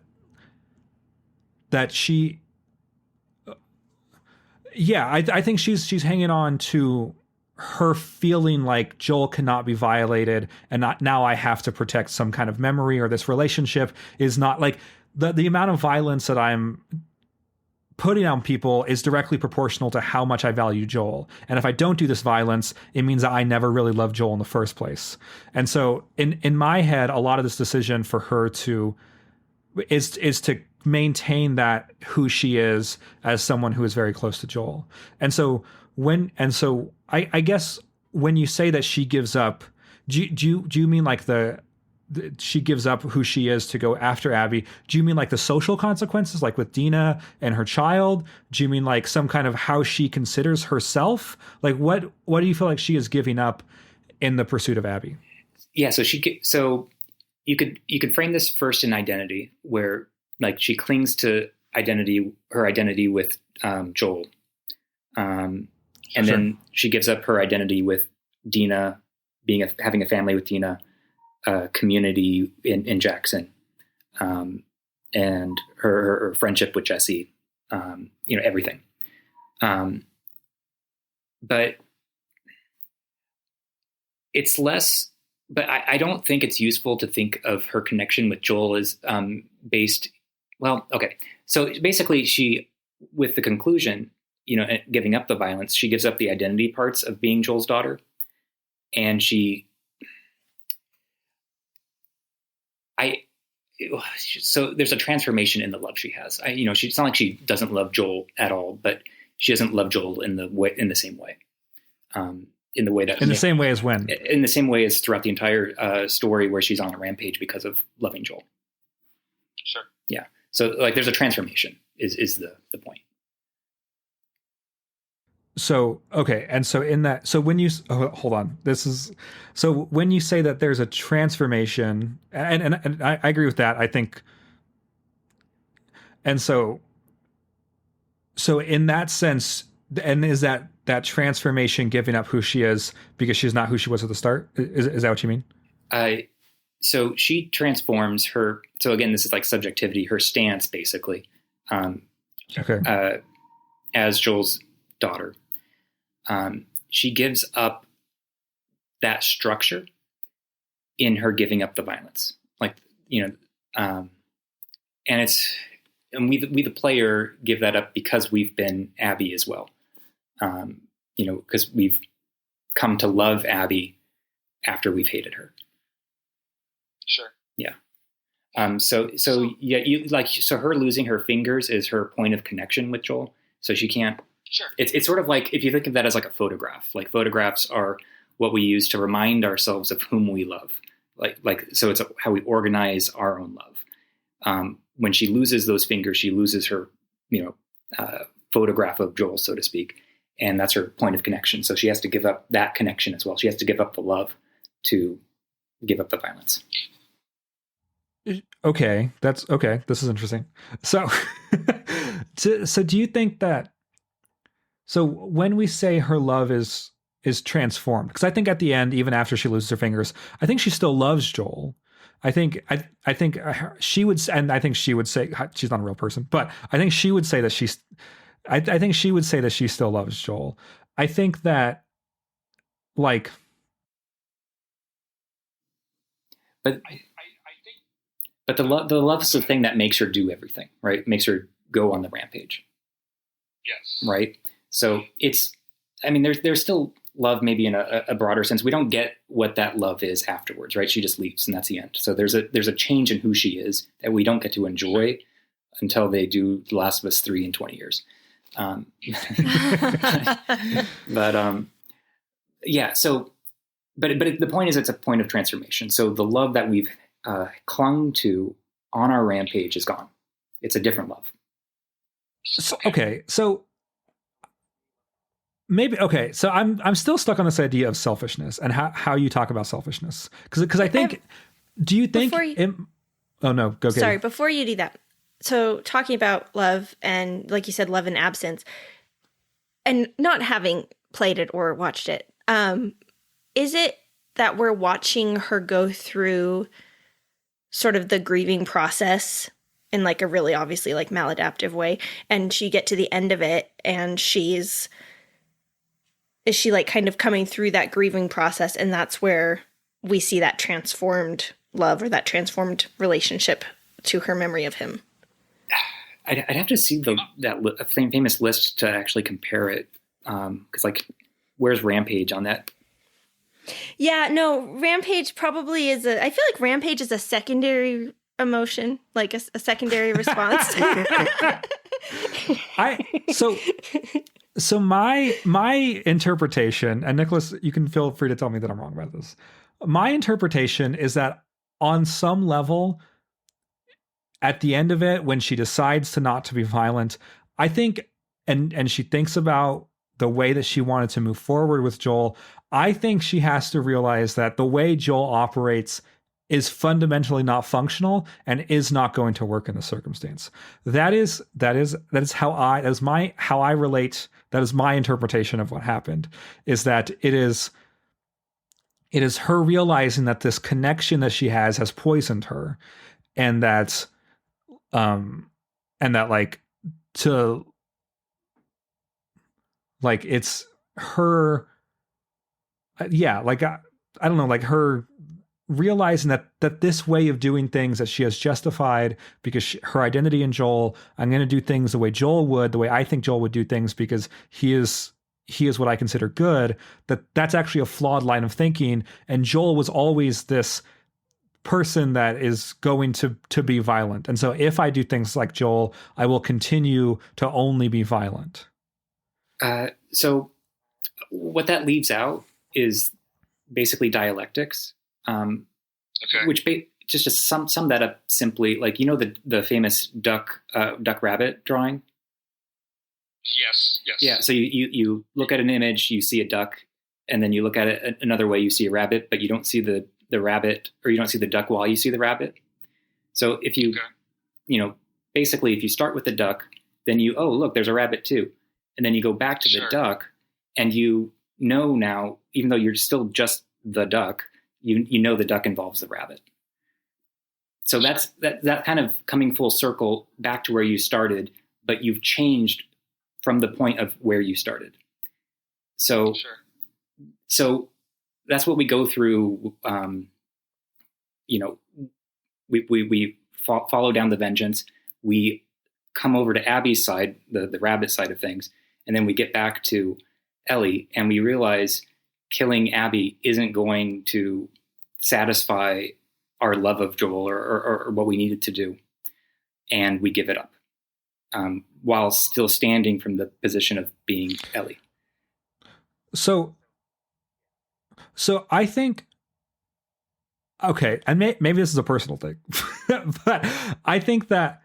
A: she, yeah, I think she's hanging on to her feeling like Joel cannot be violated, and not now I have to protect some kind of memory, or this relationship is not like the amount of violence that I'm putting on people is directly proportional to how much I value Joel. And if I don't do this violence, it means that I never really loved Joel in the first place. And so in my head, a lot of this decision for her is to maintain that who she is as someone who is very close to Joel. And so I guess when you say that she gives up, do you mean like she gives up who she is to go after Abby? Do you mean like the social consequences, like with Dina and her child? Do you mean like some kind of how she considers herself? Like what do you feel like she is giving up in the pursuit of Abby?
B: Yeah. So you could frame this first in identity, where like she clings to her identity with Joel. And
A: Sure.
B: then she gives up her identity with Dina, having a family with Dina, community in Jackson, and her friendship with Jesse, everything. But it's less. But I don't think it's useful to think of her connection with Joel as based. Well, okay. So basically, with the conclusion, giving up the violence, she gives up the identity parts of being Joel's daughter. And so there's a transformation in the love she has. It's not like she doesn't love Joel at all, but she doesn't love Joel in the same way. In the same way as when? In the same way as throughout the entire story, where she's on a rampage because of loving Joel.
D: Sure.
B: Yeah. So like there's a transformation is the point.
A: So, okay. And so when you, hold on, so when you say that there's a transformation, and I agree with that, I think. And so in that sense, and is that transformation giving up who she is because she's not who she was at the start? Is that what you mean?
B: So she transforms her. So again, this is like subjectivity, her stance basically,
A: okay.
B: As Joel's daughter. She gives up that structure in her giving up the violence, and we the player give that up because we've been Abby as well. Because we've come to love Abby after we've hated her.
D: Sure.
B: Yeah. So her losing her fingers is her point of connection with Joel. So she can't.
D: Sure.
B: It's sort of like, if you think of that as like a photograph, like photographs are what we use to remind ourselves of whom we love. So it's how we organize our own love. When she loses those fingers, she loses her, photograph of Joel, so to speak. And that's her point of connection. So she has to give up that connection as well. She has to give up the love to give up the violence.
A: Okay. That's okay. This is interesting. So, so do you think that, so when we say her love is transformed, because I think at the end, even after she loses her fingers, I think she still loves Joel. I think she would, and I think she would say she's not a real person, but I think she would say that I think she would say that she still loves Joel. I think that, like,
B: but the love is the thing that makes her do everything, right? Makes her go on the rampage.
D: Yes.
B: Right. So there's still love, maybe in a broader sense. We don't get what that love is afterwards, right? She just leaves, and that's the end. So there's a change in who she is that we don't get to enjoy until they do The Last of Us 3 in 20 years. Yeah. So, but the point is, it's a point of transformation. So the love that we've clung to on our rampage is gone. It's a different love.
A: So I'm still stuck on this idea of selfishness and how you talk about selfishness, because I think, do you think oh no, go get
C: Sorry, before you do that. So talking about love and, like you said, love and absence, and not having played it or watched it, is it that we're watching her go through sort of the grieving process in like a really obviously like maladaptive way, and she get to the end of it and is she like kind of coming through that grieving process, and that's where we see that transformed love or that transformed relationship to her memory of him?
B: I'd have to see that famous list to actually compare it, because like, where's Rampage on that?
C: Yeah, no, Rampage probably is I feel like Rampage is a secondary emotion, like a secondary response.
A: So my interpretation, and Nicholas, you can feel free to tell me that I'm wrong about this. My interpretation is that on some level, at the end of it, when she decides to not to be violent, I think, and she thinks about the way that she wanted to move forward with Joel, I think she has to realize that the way Joel operates is fundamentally not functional and is not going to work in the circumstance. That is how I relate. That is my interpretation of what happened, is that it is her realizing that this connection that she has poisoned her, and that like, to like, it's her, like, I don't know, like her realizing that this way of doing things that she has justified because her identity in Joel, I'm going to do things the way Joel would, the way I think Joel would do things, because he is what I consider good, that's actually a flawed line of thinking. And Joel was always this person that is going to be violent. And so if I do things like Joel, I will continue to only be violent.
B: So what that leaves out is basically dialectics, which just to sum that up simply, like, you know, the famous duck rabbit drawing.
D: Yes.
B: Yeah. So you look at an image, you see a duck, and then you look at it another way, you see a rabbit, but you don't see the rabbit, or you don't see the duck while you see the rabbit. So if you, basically if you start with the duck, then look, there's a rabbit too. And then you go back to the duck, and you know now, even though you're still just the duck, you know the duck involves the rabbit. So that's that kind of coming full circle back to where you started, but you've changed from the point of where you started. So, so that's what we go through. We follow down the vengeance. We come over to Abby's side, the rabbit side of things, and then we get back to Ellie, and we realize killing Abby isn't going to satisfy our love of Joel or what we needed to do, and we give it up, while still standing from the position of being Ellie.
A: So I think, okay, and maybe this is a personal thing, but I think that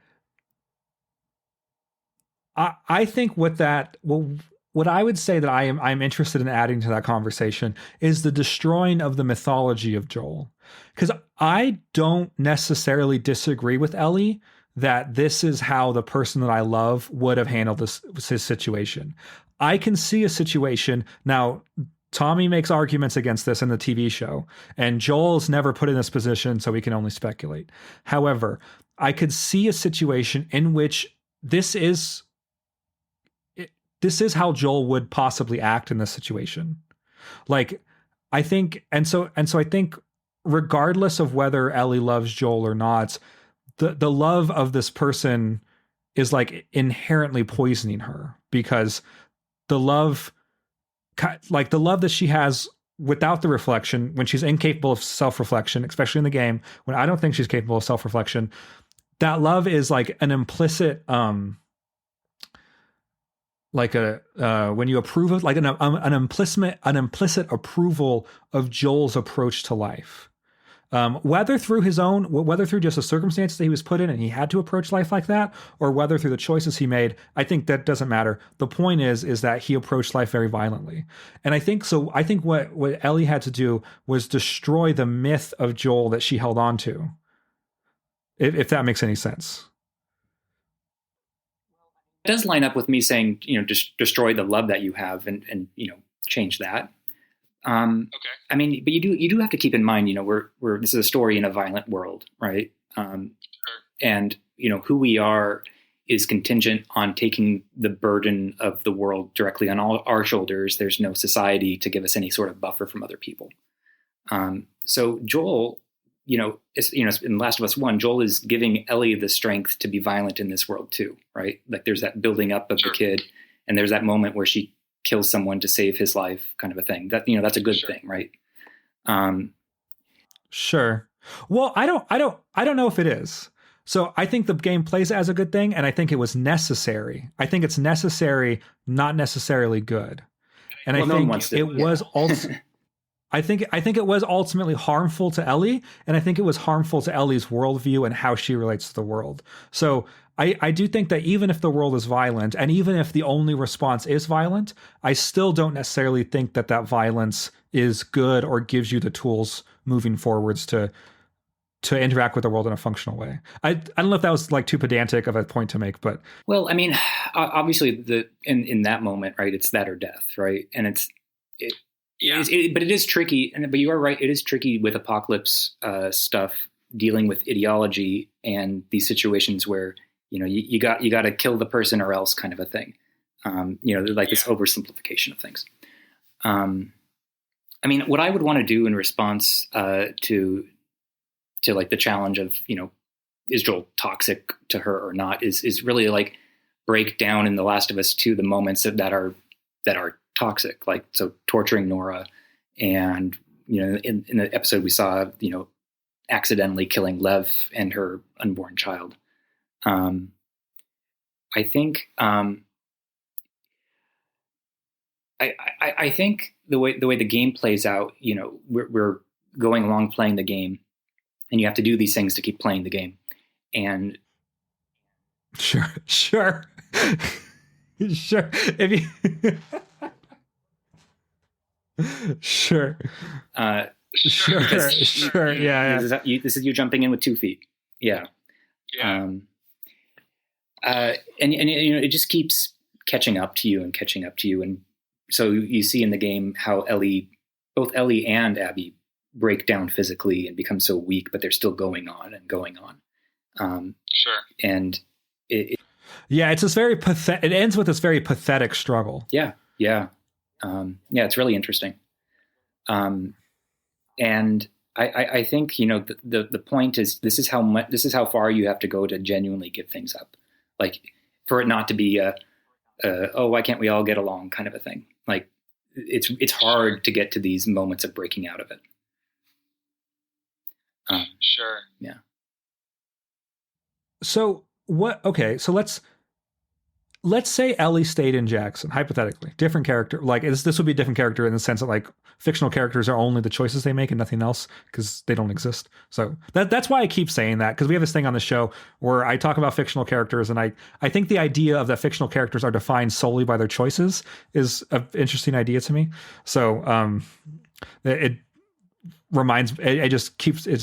A: I think what I would say that I'm interested in adding to that conversation is the destroying of the mythology of Joel. Because I don't necessarily disagree with Ellie that this is how the person that I love would have handled his situation. I can see a situation now. Tommy makes arguments against this in the TV show, and Joel's never put in this position, so we can only speculate. However, I could see a situation in which this is how Joel would possibly act in this situation. Like, I think, and so I think, regardless of whether Ellie loves Joel or not, the love of this person is like inherently poisoning her, because the love that she has without the reflection, when she's incapable of self-reflection, especially in the game, when I don't think she's capable of self-reflection, that love is like an implicit, when you approve of, like an implicit approval of Joel's approach to life. Whether through just the circumstances that he was put in and he had to approach life like that, or whether through the choices he made, I think that doesn't matter. The point is that he approached life very violently. And I think what Ellie had to do was destroy the myth of Joel that she held on to. If that makes any sense.
B: It does line up with me saying, just destroy the love that you have and change that.
D: Okay.
B: I mean, but you do have to keep in mind, this is a story in a violent world, right?
D: Sure.
B: And who we are is contingent on taking the burden of the world directly on all our shoulders. There's no society to give us any sort of buffer from other people. So Joel, in Last of Us 1, Joel is giving Ellie the strength to be violent in this world too, right? Like there's that building up of
D: Sure.
B: the kid, and there's that moment where she kills someone to save his life, kind of a thing. That that's a good
D: Sure.
B: thing, right?
A: Sure. Well, I don't know if it is. So I think the game plays it as a good thing, and I think it was necessary. I think it's necessary, not necessarily good. And
B: Well,
A: I
B: no one
A: think
B: wants to-
A: it was also I think it was ultimately harmful to Ellie, and I think it was harmful to Ellie's worldview and how she relates to the world. So I do think that even if the world is violent, and even if the only response is violent, I still don't necessarily think that violence is good or gives you the tools moving forwards to interact with the world in a functional way. I don't know if that was like too pedantic of a point to make, but
B: Well, I mean, obviously, in that moment, right? It's that or death, right? And
D: Yeah.
B: but it is tricky. But you are right. It is tricky with apocalypse stuff, dealing with ideology and these situations where you got to kill the person or else, kind of a thing. This oversimplification of things. I mean, what I would want to do in response to like the challenge of is Joel toxic to her or not is really like break down in The Last of Us 2 the moments that are toxic, like so torturing Nora, and in the episode we saw accidentally killing Lev and her unborn child. I think I think the way the game plays out, we're going along playing the game, and you have to do these things to keep playing the game. And
A: sure. Sure. If you Sure. Sure. Yeah.
B: This is you jumping in with 2 feet. Yeah.
D: Yeah.
B: And it just keeps catching up to you, and so you see in the game how both Ellie and Abby break down physically and become so weak, but they're still going on and going on.
D: Sure.
B: And
A: it's this very pathetic. It ends with this very pathetic struggle.
B: Yeah. It's really interesting. And I think the point is this is how far you have to go to genuinely give things up, like for it not to be why can't we all get along kind of a thing. Like it's hard to get to these moments of breaking out of it.
D: Sure.
B: Yeah.
A: So what? Okay, so let's say Ellie stayed in Jackson, hypothetically, different character. Like this would be a different character in the sense that like fictional characters are only the choices they make and nothing else because they don't exist. So that's why I keep saying that, because we have this thing on the show where I talk about fictional characters, and I think the idea of that fictional characters are defined solely by their choices is an interesting idea to me. So it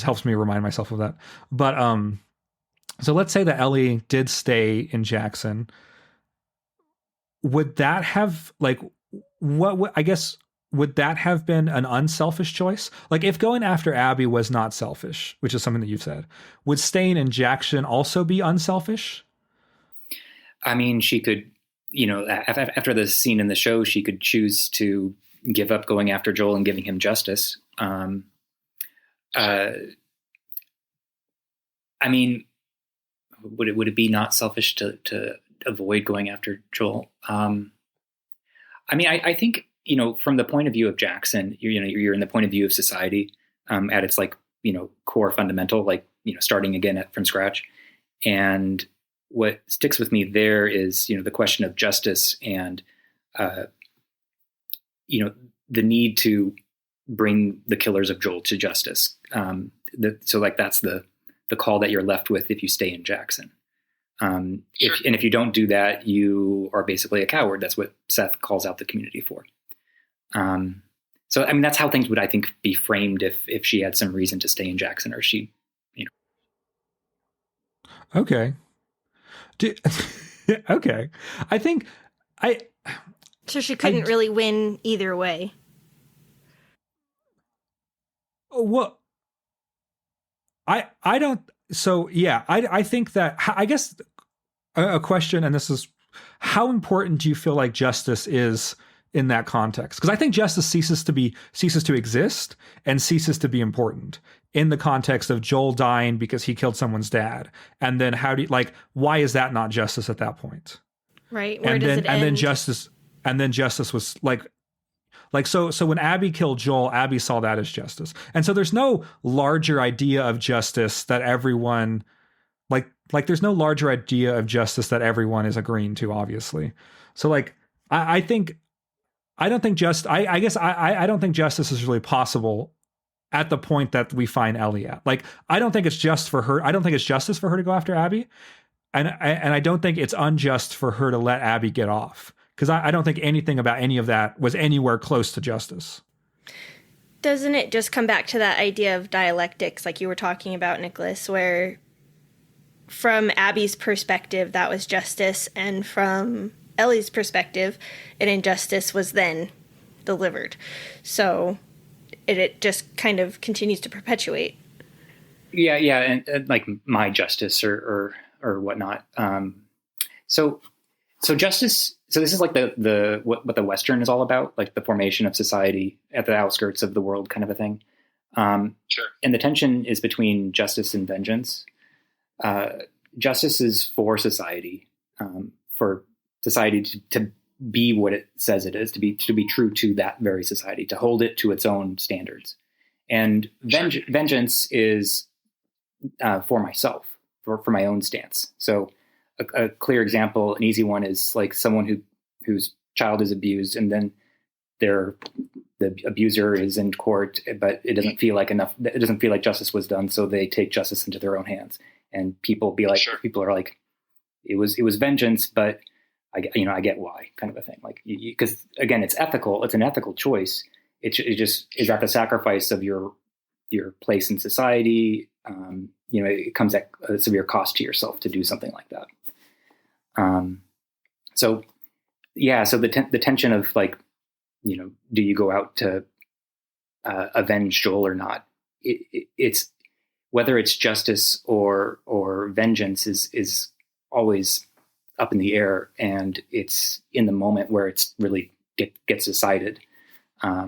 A: helps me remind myself of that. But so let's say that Ellie did stay in Jackson. Would that have like I guess would that have been an unselfish choice? Like if going after Abby was not selfish, which is something that you've said, would staying in Jackson also be unselfish?
B: I mean, she could, after the scene in the show, she could choose to give up going after Joel and giving him justice. I mean, would it be not selfish to avoid going after Joel? I mean, I think, from the point of view of Jackson, you're in the point of view of society, at its like, core fundamental, like, starting again from scratch. And what sticks with me there is, the question of justice and, the need to bring the killers of Joel to justice. So like, that's the call that you're left with if you stay in Jackson. If you don't do that, you are basically a coward. That's what Seth calls out the community for. So, I mean, that's how things would, I think, be framed if she had some reason to stay in Jackson, or she,
A: Okay. Okay. I think
C: So she couldn't really win either way.
A: Well, I don't. So yeah, I think that, I guess a question, and this is, how important do you feel like justice is in that context? Because I think justice ceases to exist and ceases to be important in the context of Joel dying because he killed someone's dad. And then why is that not justice at that point?
C: Right. Where does it end?
A: And then justice was so when Abby killed Joel, Abby saw that as justice. And so there's no larger idea of justice that everyone there's no larger idea of justice that everyone is agreeing to, obviously. So I don't think justice is really possible at the point that we find Ellie at. I don't think it's just for her. I don't think it's justice for her to go after Abby. And I don't think it's unjust for her to let Abby get off. Because I don't think anything about any of that was anywhere close to justice.
C: Doesn't it just come back to that idea of dialectics, like you were talking about, Nicholas, where from Abby's perspective, that was justice, and from Ellie's perspective, an injustice was then delivered. So it just kind of continues to perpetuate.
B: Yeah, and like my justice or whatnot. So justice. So this is like the what the Western is all about, like the formation of society at the outskirts of the world, kind of a thing.
D: Sure.
B: And the tension is between justice and vengeance. Justice is for society to be what it says it is, to be true to that very society, to hold it to its own standards. And vengeance is for myself, for my own stance. So a clear example, an easy one, is like someone whose child is abused, and then the abuser is in court, but it doesn't feel like enough. It doesn't feel like justice was done, so they take justice into their own hands. And people are like, it was vengeance, but I get why, kind of a thing. Like, because again, it's ethical. It's an ethical choice. It just is at the sacrifice of your place in society. It comes at a severe cost to yourself to do something like that. So the tension of like, do you go out to avenge Joel or not? It's whether it's justice or vengeance is always up in the air, and it's in the moment where it's really gets decided. I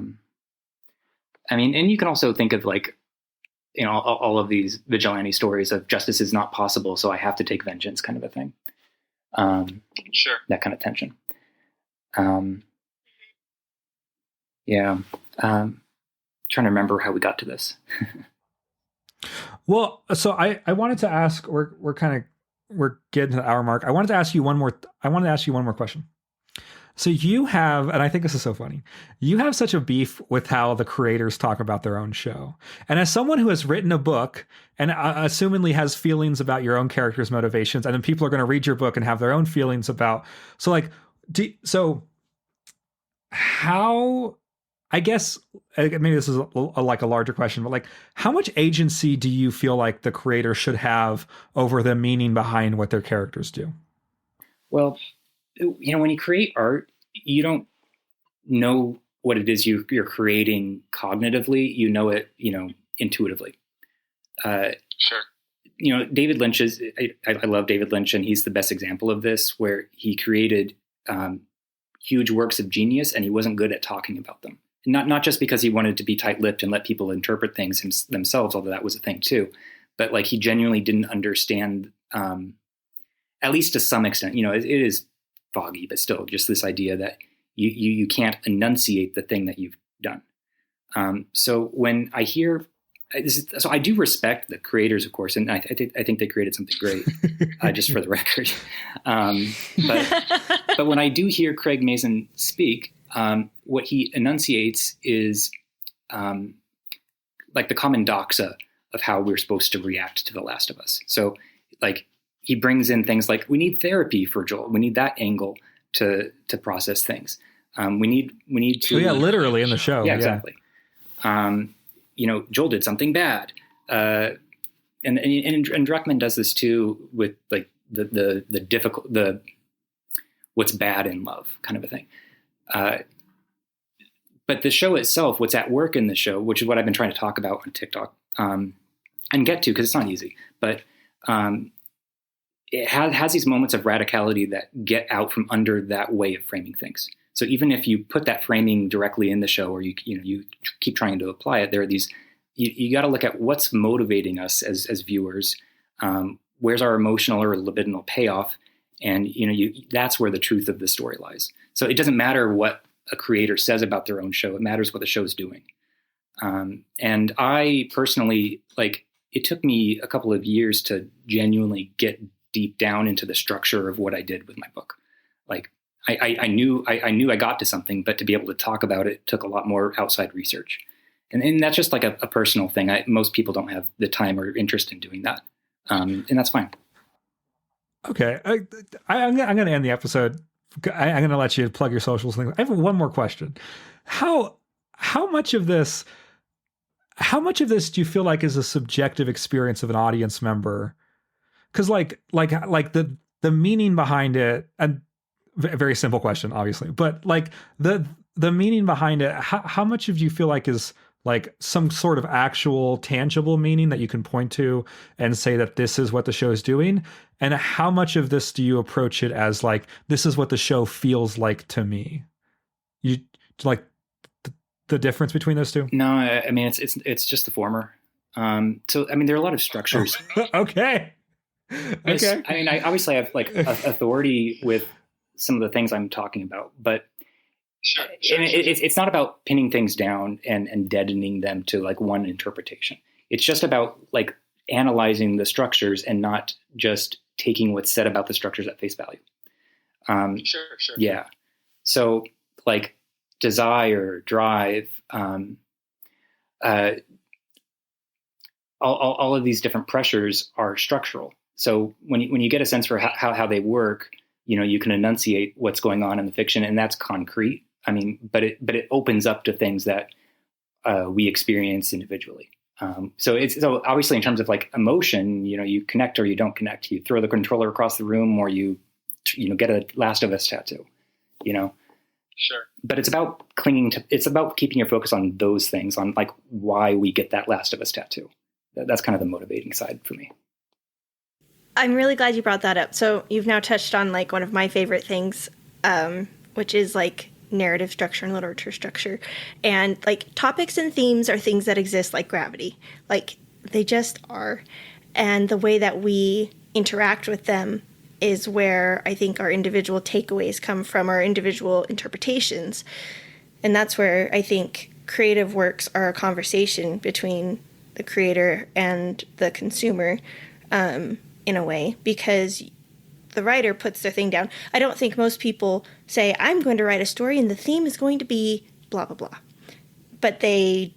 B: mean, and you can also think of like, all of these vigilante stories of justice is not possible, so I have to take vengeance, kind of a thing.
D: Sure.
B: That kind of tension. Yeah. Trying to remember how we got to this.
A: Well, so I wanted to ask, we're getting to the hour mark. I wanted to ask you one more question. So you have, and I think this is so funny, you have such a beef with how the creators talk about their own show. And as someone who has written a book and assumingly has feelings about your own character's motivations, and then people are going to read your book and have their own feelings about, how, I guess, maybe this is like a larger question, but like, how much agency do you feel like the creator should have over the meaning behind what their characters do?
B: Well, when you create art, you don't know what it is you're creating cognitively, you know it, intuitively.
D: Sure.
B: David Lynch I love David Lynch, and he's the best example of this, where he created huge works of genius, and he wasn't good at talking about them. Not just because he wanted to be tight-lipped and let people interpret things themselves, although that was a thing too, but like he genuinely didn't understand, at least to some extent. It is foggy, but still, just this idea that you can't enunciate the thing that you've done. So when I hear so I do respect the creators, of course, and I think they created something great, just for the record. But when I do hear Craig Mazin speak, what he enunciates is like the common doxa of how we're supposed to react to The Last of Us. So like he brings in things like, we need therapy for Joel. We need that angle to process things. We need to.
A: Oh, yeah, literally in the show.
B: Yeah, exactly. Joel did something bad. And Druckmann does this too with like the difficult, what's bad in love kind of a thing. But the show itself, what's at work in the show, which is what I've been trying to talk about on TikTok, and get to, because it's not easy, but it has these moments of radicality that get out from under that way of framing things. So even if you put that framing directly in the show, or you keep trying to apply it, there are these, you got to look at what's motivating us as viewers. Where's our emotional or libidinal payoff? And, that's where the truth of the story lies. So it doesn't matter what a creator says about their own show. It matters what the show's doing. And I personally, it took me a couple of years to genuinely get deep down into the structure of what I did with my book. I knew I got to something, but to be able to talk about it took a lot more outside research. And that's just like a personal thing. Most people don't have the time or interest in doing that. And that's fine.
A: Okay. I'm going to end the episode. I'm going to let you plug your socials. I have one more question. How much of this do you feel like is a subjective experience of an audience member? Because like the meaning behind it, and very simple question, obviously, but like the meaning behind it, how much of you feel like is like some sort of actual tangible meaning that you can point to and say that this is what the show is doing? And how much of this do you approach it as like, this is what the show feels like to me? You like the difference between those two?
B: No, I mean, it's just the former. So, I mean, there are a lot of structures.
A: Okay. Okay.
B: I mean, I obviously have like authority with some of the things I'm talking about, but
D: Sure.
B: It's not about pinning things down and deadening them to like one interpretation. It's just about like analyzing the structures and not just taking what's said about the structures at face value.
D: Sure.
B: Yeah. So like desire, drive, all of these different pressures are structural. So when you get a sense for how they work, you can enunciate what's going on in the fiction, and that's concrete. I mean, but it opens up to things that we experience individually. So obviously in terms of like emotion, you connect or you don't connect. You throw the controller across the room, or you get a Last of Us tattoo.
D: Sure.
B: But it's about it's about keeping your focus on those things, on like why we get that Last of Us tattoo. That's kind of the motivating side for me.
C: I'm really glad you brought that up. So you've now touched on like one of my favorite things, which is like narrative structure and literature structure. And like topics and themes are things that exist like gravity. Like they just are. And the way that we interact with them is where I think our individual takeaways come from, our individual interpretations. And that's where I think creative works are a conversation between the creator and the consumer, in a way, because the writer puts their thing down. I don't think most people say, I'm going to write a story and the theme is going to be blah, blah, blah. But they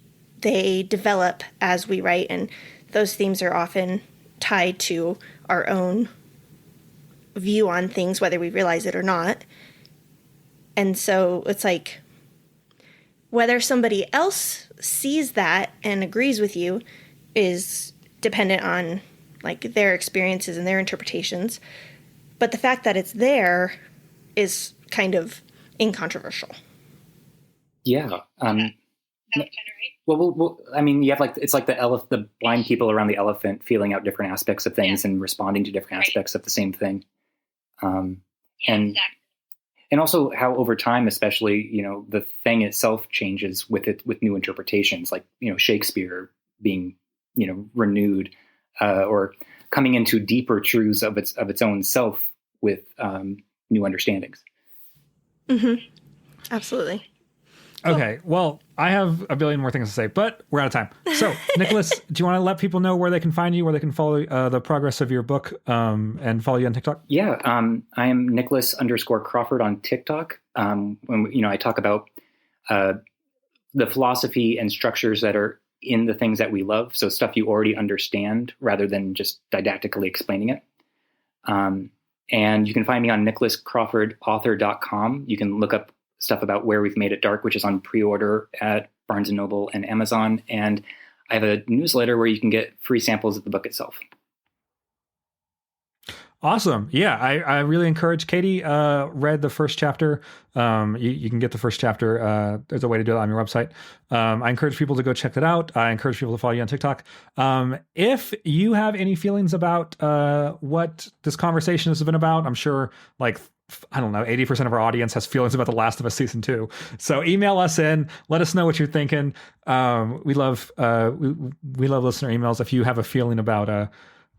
C: develop as we write, and those themes are often tied to our own view on things, whether we realize it or not. And so it's like, whether somebody else sees that and agrees with you is dependent on like their experiences and their interpretations. But the fact that it's there is kind of incontroversial.
B: Yeah.
E: Sounds kind of right.
B: Well, I mean, you have like, it's like the blind people around the elephant feeling out different aspects of things and responding to different aspects of the same thing. And
E: Exactly.
B: and also how over time, especially, the thing itself changes with new interpretations, like, Shakespeare being, renewed, or coming into deeper truths of its own self with new understandings.
C: Mm-hmm. Absolutely.
A: Okay, well, I have a billion more things to say, but we're out of time. So, Nicholas, do you want to let people know where they can find you, where they can follow the progress of your book, and follow you on TikTok?
B: Yeah, I am Nicholas_Crawford on TikTok. When I talk about the philosophy and structures that are in the things that we love, so stuff you already understand rather than just didactically explaining it. And you can find me on nicholascrawfordauthor.com. You can look up stuff about Where We've Made It Dark, which is on pre-order at Barnes & Noble and Amazon. And I have a newsletter where you can get free samples of the book itself.
A: Awesome. Yeah, I really encourage. Katie read the first chapter. You can get the first chapter. There's a way to do it on your website. I encourage people to go check that out. I encourage people to follow you on TikTok. If you have any feelings about what this conversation has been about, I'm sure, like, I don't know, 80% of our audience has feelings about The Last of Us Season 2. So email us in. Let us know what you're thinking. We love listener emails. If you have a feeling about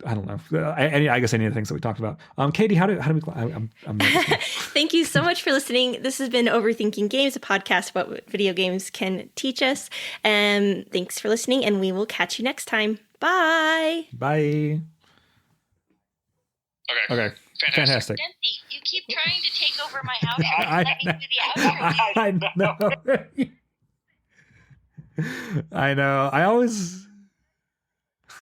A: I don't know. I guess any of the things that we talked about. Katie, how do we? I'm
C: Thank you so much for listening. This has been Overthinking Games, a podcast about what video games can teach us. And thanks for listening, and we will catch you next time. Bye.
A: Bye. Okay. Fantastic.
E: Dempsey, you keep trying to take over my outro. Let me do the outro.
A: I know. I know. I always.